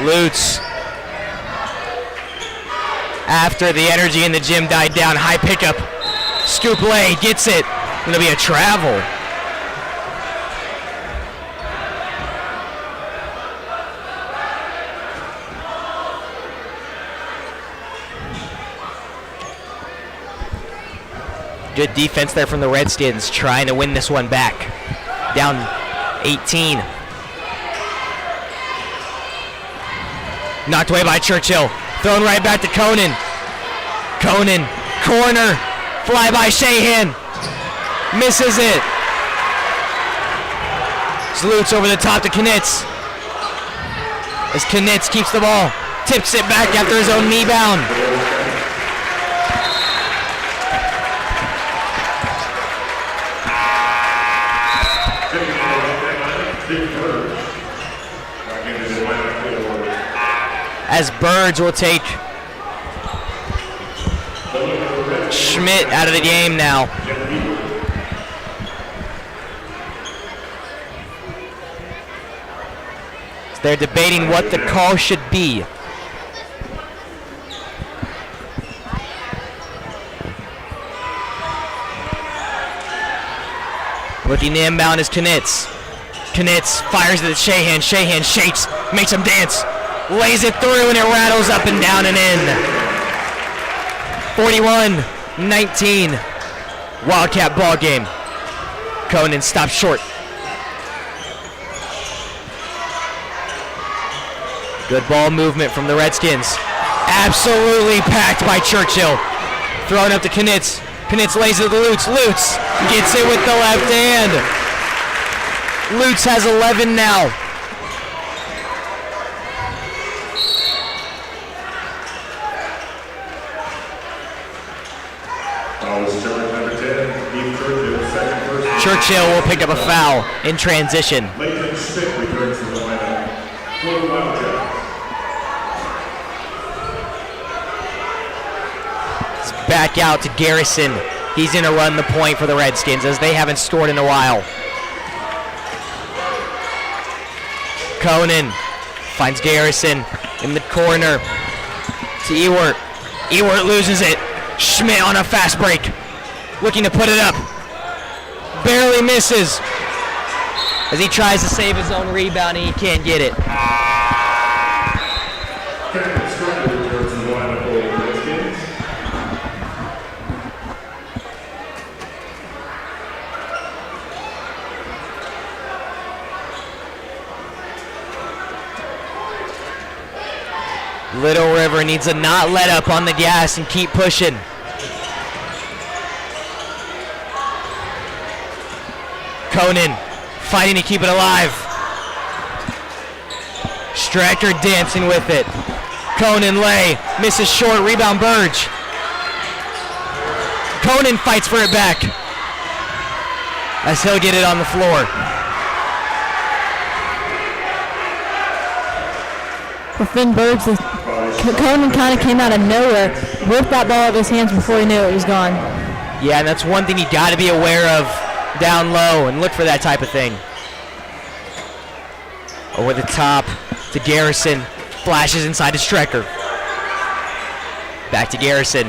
Lutz. After the energy in the gym died down, high pickup. Scoop lay, gets it. Gonna be a travel. Good defense there from the Redskins, trying to win this one back. Down 18. Knocked away by Churchill. Thrown right back to Conan. Conan, corner. Fly by Shahan. Misses it. Salutes over the top to Knitz. As Knitz keeps the ball. Tips it back after his own knee bound. As Birds will take Schmidt out of the game now. So they're debating what the call should be. Looking to inbound is Knitz. Knitz fires it at Shahan. Shahan shakes, makes him dance. Lays it through and it rattles up and down and in. 41-19. Wildcat ball game. Conan stops short. Good ball movement from the Redskins. Absolutely packed by Churchill. Thrown up to Knitz. Knitz lays it to Lutz. Lutz gets it with the left hand. Lutz has 11 now. Churchill will pick up a foul in transition. It's back out to Garrison. He's going to run the point for the Redskins as they haven't scored in a while. Conan finds Garrison in the corner to Ewert. Ewert loses it. Schmidt on a fast break. Looking to put it up. Barely misses as he tries to save his own rebound and he can't get it. Little River needs to not let up on the gas and keep pushing. Conan fighting to keep it alive. Strecker dancing with it. Conan lay, misses short, rebound Burge. Conan fights for it back as he'll get it on the floor. For Finn Burge, Conan kind of came out of nowhere, whipped that ball out of his hands before he knew it was gone. Yeah, and that's one thing you got to be aware of down low and look for that type of thing. Over the top to Garrison. Flashes inside to Strecker. Back to Garrison.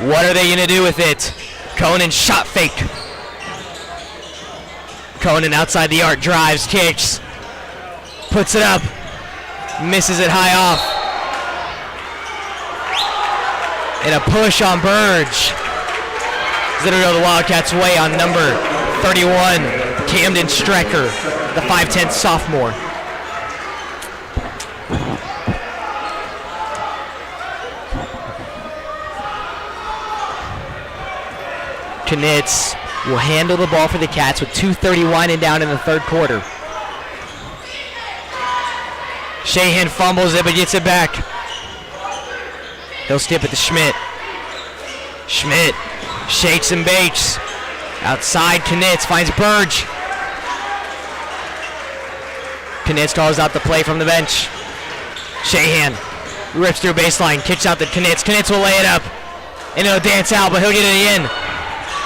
What are they going to do with it? Conan shot fake. Conan outside the arc, drives, kicks. Puts it up. Misses it high off. And a push on Burge. It'll go the Wildcats' way on number 31, Camden Strecker, the 5'10" sophomore. Knitz will handle the ball for the Cats with 2:30 winding down in the third quarter. Shahan fumbles it but gets it back. He'll skip it to Schmidt. Schmidt shakes and bakes. Outside, Knitz finds Burge. Knitz calls out the play from the bench. Shahan rips through baseline, kicks out to Knitz. Knitz will lay it up. And it'll dance out, but he'll get it in.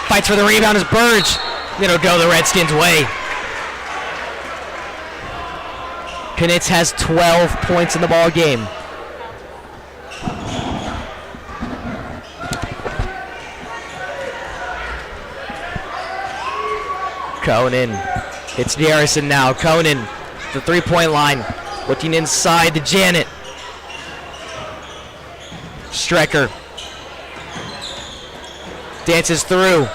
Fights for the rebound as Burge. It'll go the Redskins' way. Knitz has 12 points in the ball game. Conan. It's Garrison now. Conan, the three-point line. Looking inside to Janet. Strecker. Dances through.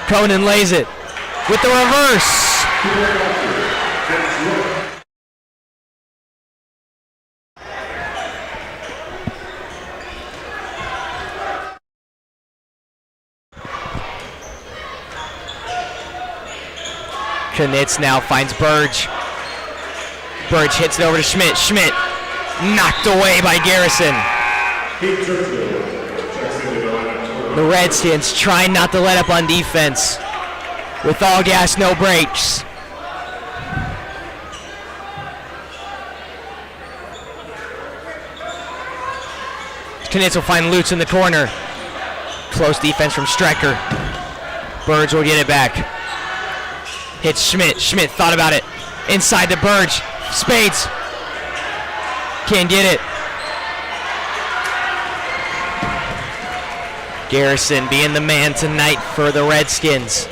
Conan lays it with the reverse. Knitz now finds Burge. Burge hits it over to Schmidt. Schmidt knocked away by Garrison. The Redskins trying not to let up on defense. With all gas, no brakes. Knitz will find Lutz in the corner. Close defense from Strecker. Burge will get it back. Hits Schmidt. Schmidt thought about it. Inside to Burge. Spades. Can't get it. Garrison being the man tonight for the Redskins.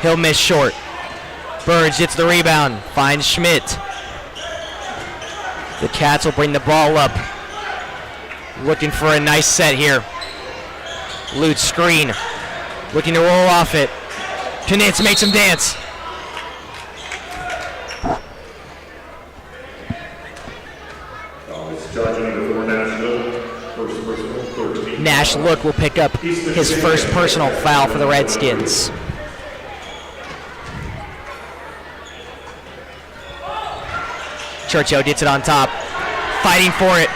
He'll miss short. Burge gets the rebound. Finds Schmidt. The Cats will bring the ball up. Looking for a nice set here. Lutz screen. Looking to roll off it. Knitz makes him dance. Nash Look will pick up his first personal foul for the Redskins. Churchill gets it on top. Fighting for it.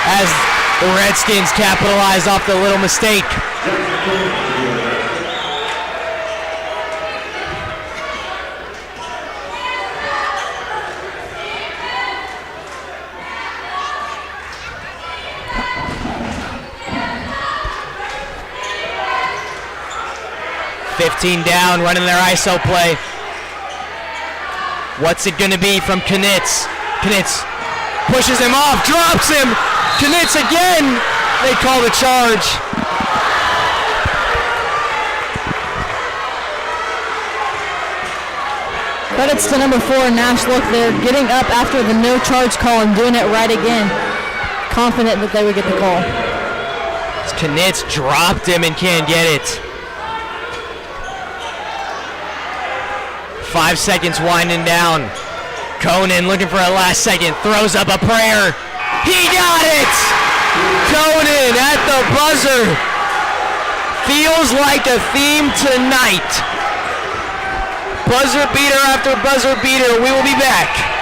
As the Redskins capitalize off the little mistake. $15 down, running their ISO play. What's it going to be from Knitz? Knitz pushes him off, drops him. Knitz again. They call the charge. Credits to number 4, Nash Look. They're getting up after the no charge call and doing it right again. Confident that they would get the call. Knitz dropped him and can't get it. 5 seconds winding down. Conan looking for a last second. Throws up a prayer. He got it! Conan at the buzzer. Feels like a theme tonight. Buzzer beater after buzzer beater. We will be back.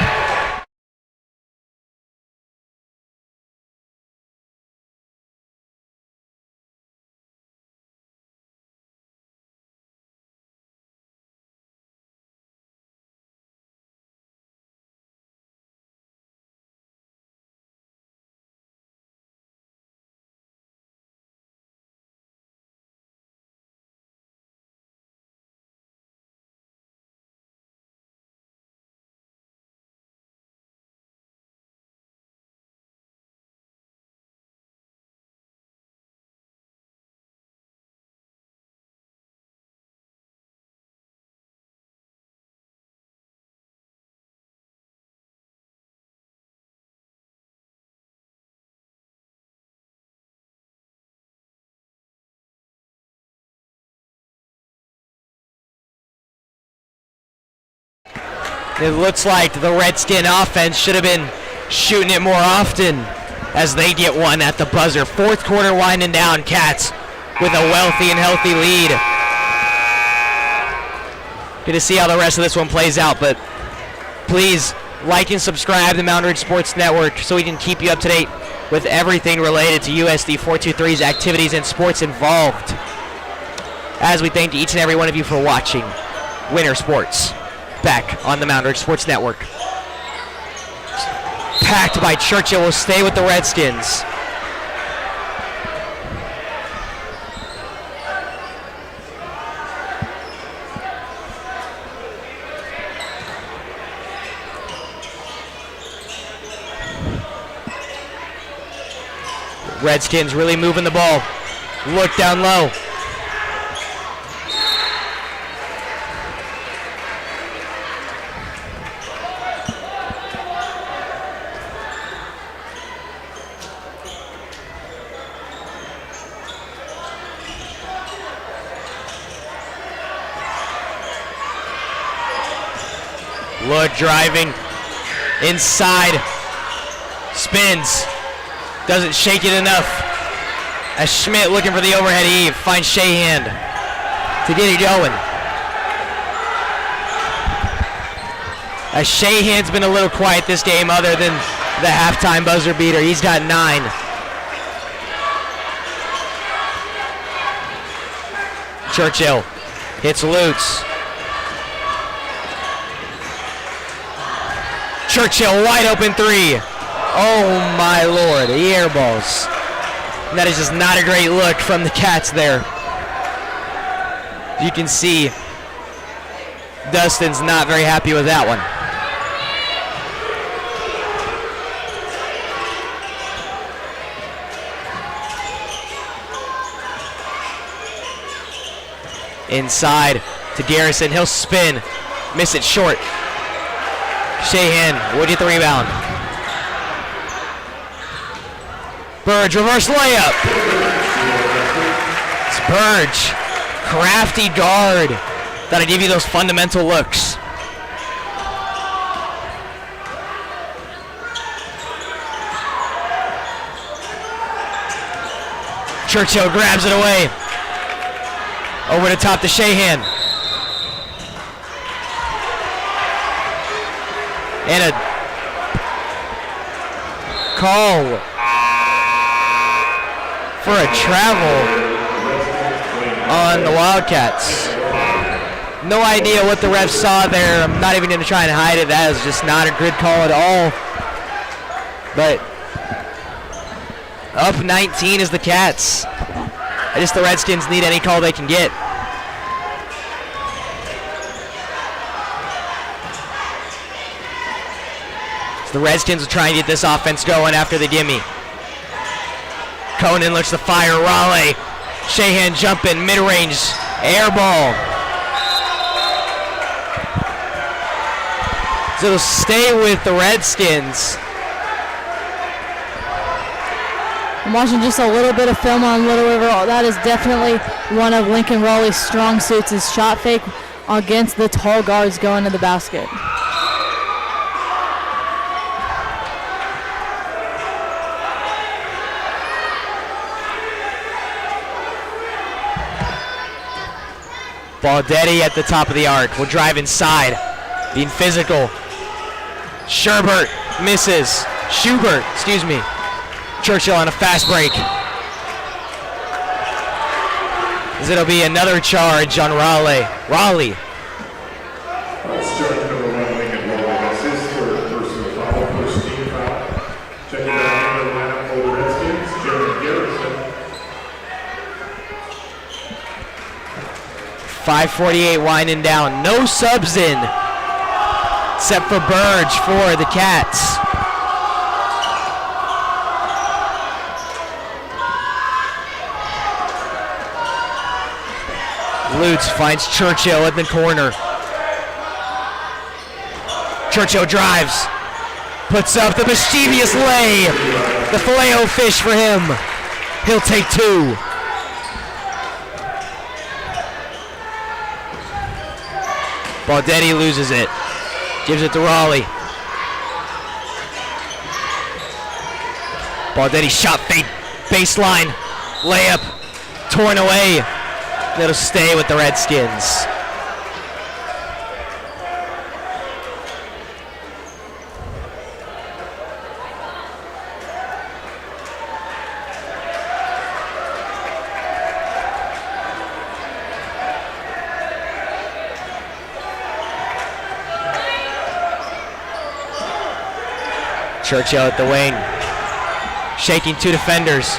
It looks like the Redskin offense should have been shooting it more often. as they get one at the buzzer. Fourth quarter winding down. Cats with a wealthy and healthy lead. Good to see how the rest of this one plays out, but please like and subscribe to Moundridge Sports Network so we can keep you up to date with everything related to USD 423's activities and sports involved. As we thank each and every one of you for watching Winter Sports back on the Moundridge Sports Network. Packed by Churchill will stay with the Redskins. Redskins really moving the ball. Look down low. Look, driving inside, spins, doesn't shake it enough. As Schmidt looking for the overhead heave, finds Shahan to get it going. As Shahan's been a little quiet this game other than the halftime buzzer beater. He's got 9. Churchill hits Lutz. Churchill wide open 3. Oh my lord, he airballs. And that is just not a great look from the Cats there. You can see Dustin's not very happy with that one. Inside to Garrison, he'll spin, miss it short. Shahan will get the rebound. Burge, reverse layup. It's Burge, crafty guard. That'll give you those fundamental looks. Churchill grabs it away. Over the top to Shahan. And a call for a travel on the Wildcats. No idea what the refs saw there. I'm not even going to try and hide it. That is just not a good call at all. But up 19 is the Cats. I guess the Redskins need any call they can get. The Redskins will try and get this offense going after the gimme. Conan looks to fire. Raleigh. Shahan jumping, mid-range, air ball. So it'll stay with the Redskins. I'm watching just a little bit of film on Little River. That is definitely one of Lincoln Raleigh's strong suits, is shot fake against the tall guards going to the basket. Baldetti at the top of the arc will drive inside, being physical. Schubert misses. Excuse me. Churchill on a fast break. As it'll be another charge on Raleigh. Starting number 1, Lincoln Raleigh. That's his third personal foul, first team foul. Checking out the lineup for the Redskins, Jared Garrison. 5:48 winding down. No subs in, except for Burge for the Cats. Lutz finds Churchill at the corner. Churchill drives, puts up the mischievous lay. The Filet-O-Fish for him. He'll take 2. Baldetti loses it. Gives it to Raleigh. Baldetti shot fake, baseline, layup, torn away. It'll stay with the Redskins. Churchill at the wing, shaking 2 defenders.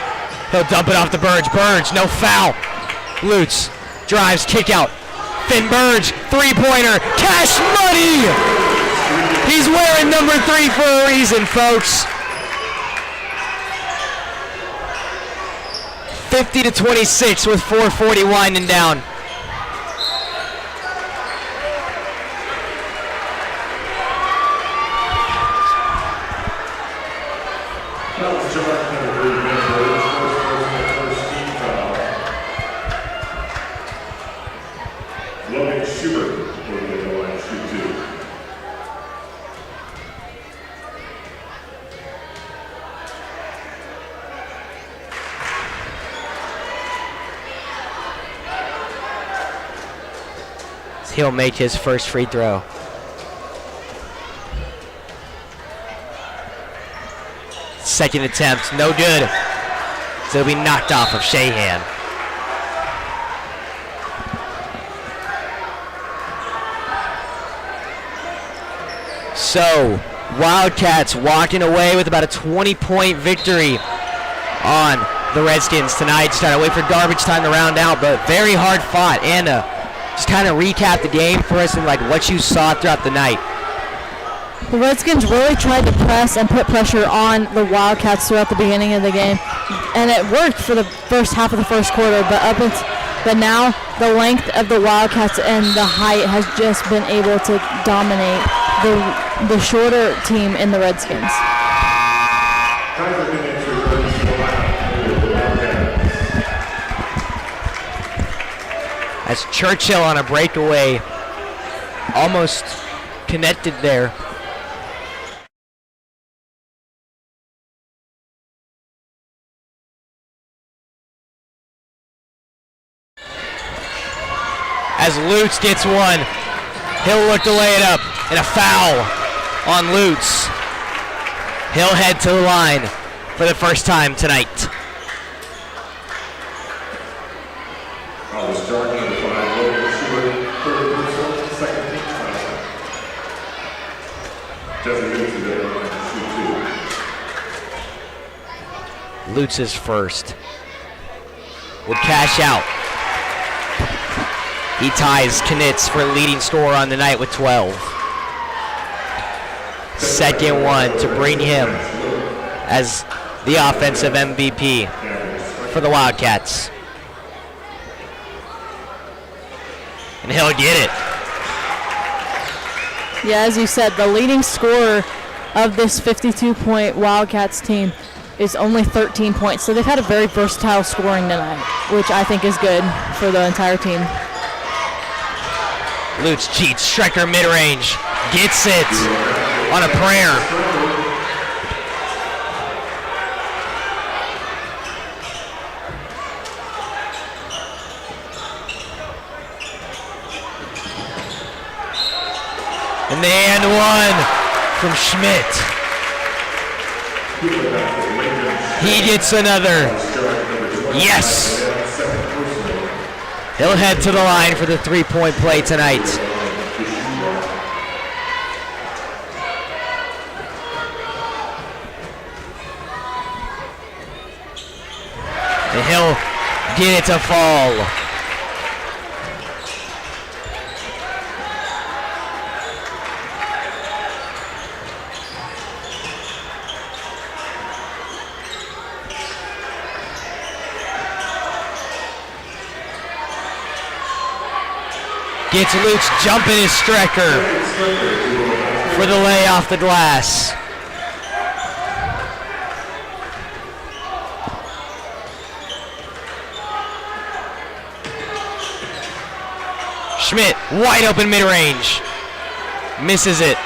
He'll dump it off to Burge. Burge, no foul. Lutz drives, kick out. Finn Burge, three-pointer, cash money! He's wearing number 3 for a reason, folks. 50-26 with 4:40 winding down. He'll make his first free throw. Second attempt, no good. So it'll be knocked off of Shahan. So, Wildcats walking away with about a 20-point victory on the Redskins tonight. Just trying to wait for garbage time to round out, but very hard fought. Anna, just kind of recap the game for us and like what you saw throughout the night. The Redskins really tried to press and put pressure on the Wildcats throughout the beginning of the game, and it worked for the first half of the first quarter. But now the length of the Wildcats and the height has just been able to dominate the shorter team in the Redskins. As Churchill on a breakaway, almost connected there. As Lutz gets one, he'll look to lay it up, and a foul on Lutz. He'll head to the line for the first time tonight. Lutz is first. Will cash out. He ties Knitz for leading scorer on the night with 12. Second one to bring him as the offensive MVP for the Wildcats. And he'll get it. Yeah, as you said, the leading scorer of this 52-point Wildcats team is only 13 points. So they've had a very versatile scoring tonight, which I think is good for the entire team. Lutz cheats, Strecker mid-range, gets it on a prayer. And the and one from Schmidt. He gets another. Yes. He'll head to the line for the three-point play tonight. And he'll get it to fall. Gets Lutz jumping his Strecker for the lay off the glass. Schmidt, wide open mid-range. Misses it.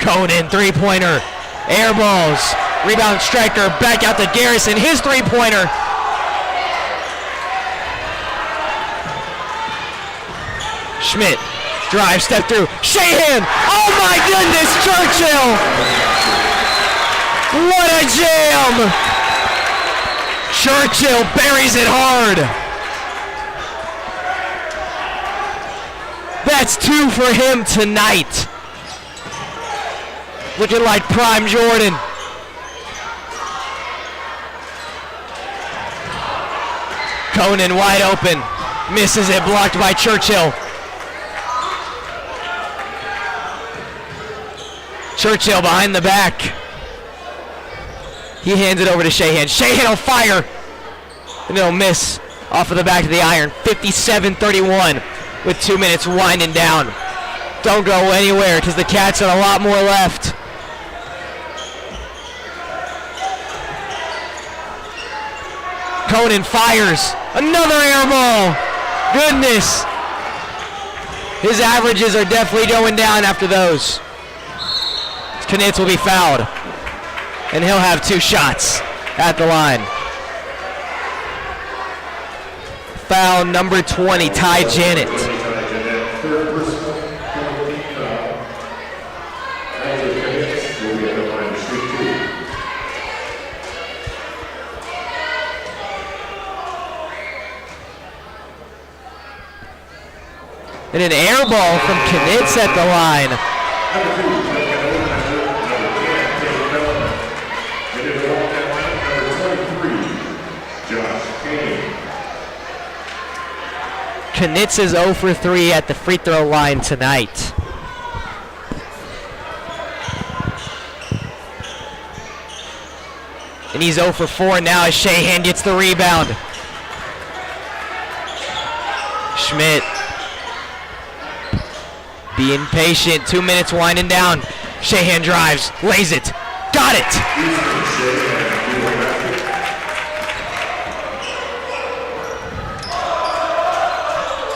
Conan, three-pointer. Air balls. Rebound Striker. Back out to Garrison. His three-pointer. Schmidt. Drive, step through. Shahan. Oh my goodness, Churchill. What a jam. Churchill buries it hard. That's 2 for him tonight. Looking like prime Jordan. Conan wide open. Misses it, blocked by Churchill. Churchill behind the back. He hands it over to Shahan. Shahan will fire. And it'll miss off of the back of the iron. 57-31 with 2 minutes winding down. Don't go anywhere because the Cats have a lot more left. Conan fires. Another air ball. Goodness. His averages are definitely going down after those. Knitz will be fouled. And he'll have 2 shots at the line. Foul number 20, Ty Janet. Third personal, 14th foul. Isaac Knitz will be at the line to shoot 2. And an air ball from Knitz at the line. Number 2, Knitz is 0 for 3 at the free throw line tonight. And he's 0 for 4 now as Shahan gets the rebound. Schmidt being patient, 2 minutes winding down. Shahan drives, lays it, got it!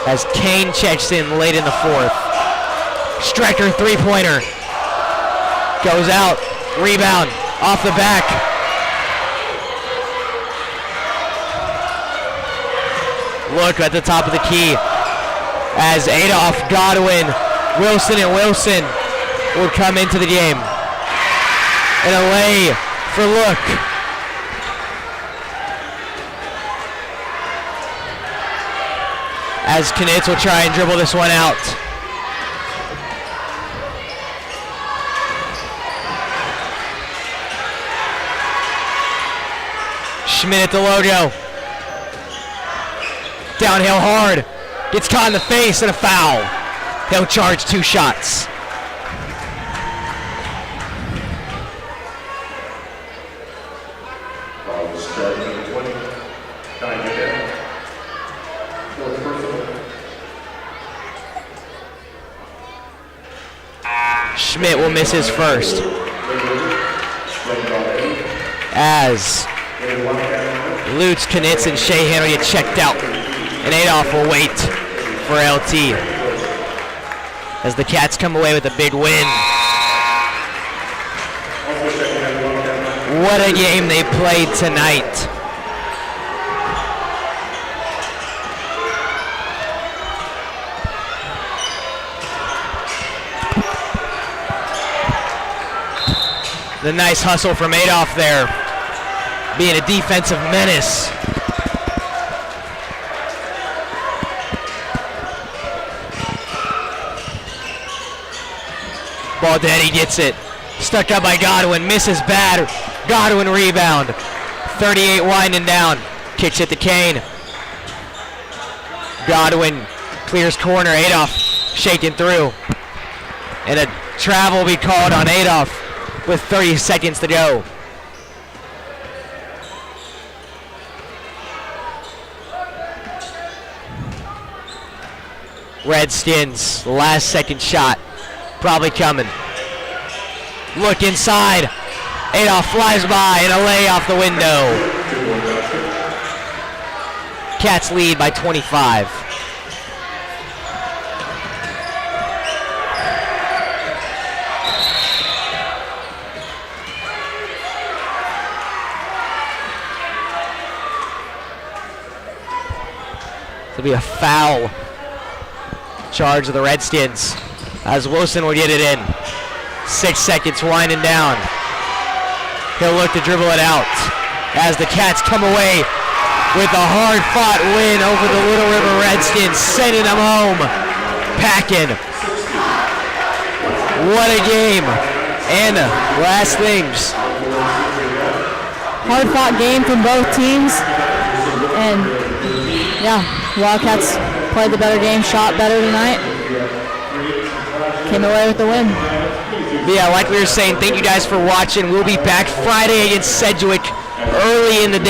As Kane checks in late in the 4th. Strecker three-pointer. Goes out, rebound, off the back. Look at the top of the key as Adolph, Godwin, Wilson and Wilson will come into the game. And a lay for Look. As Knitz will try and dribble this one out. Schmidt at the logo. Downhill hard. Gets caught in the face and a foul. He'll charge 2 shots. Foul is charge number 20. Ty Janet. Fourth personal. Schmidt will miss his first. As Lutz, Knitz, and Shahan will get checked out. And Adolph will wait for LT. As the Cats come away with a big win. What a game they played tonight. The nice hustle from Adolph there, being a defensive menace. Ball to Eddie, gets it. Stuck up by Godwin, misses bad. Godwin rebound. 38 winding down. Kicks it to Kane. Godwin clears corner. Adolph shaking through. And a travel will be called on Adolph with 30 seconds to go. Redskins, last second shot, probably coming. Look inside. Adolph flies by and a lay off the window. Cats lead by 25. It'll be a foul charge of the Redskins as Wilson will get it in. 6 seconds winding down. He'll look to dribble it out as the Cats come away with a hard-fought win over the Little River Redskins, sending them home, packing. What a game. And last things. Hard-fought game from both teams. And, yeah, Wildcats played the better game, shot better tonight. Came away with the win. Yeah, like we were saying, thank you guys for watching. We'll be back Friday against Sedgwick early in the day.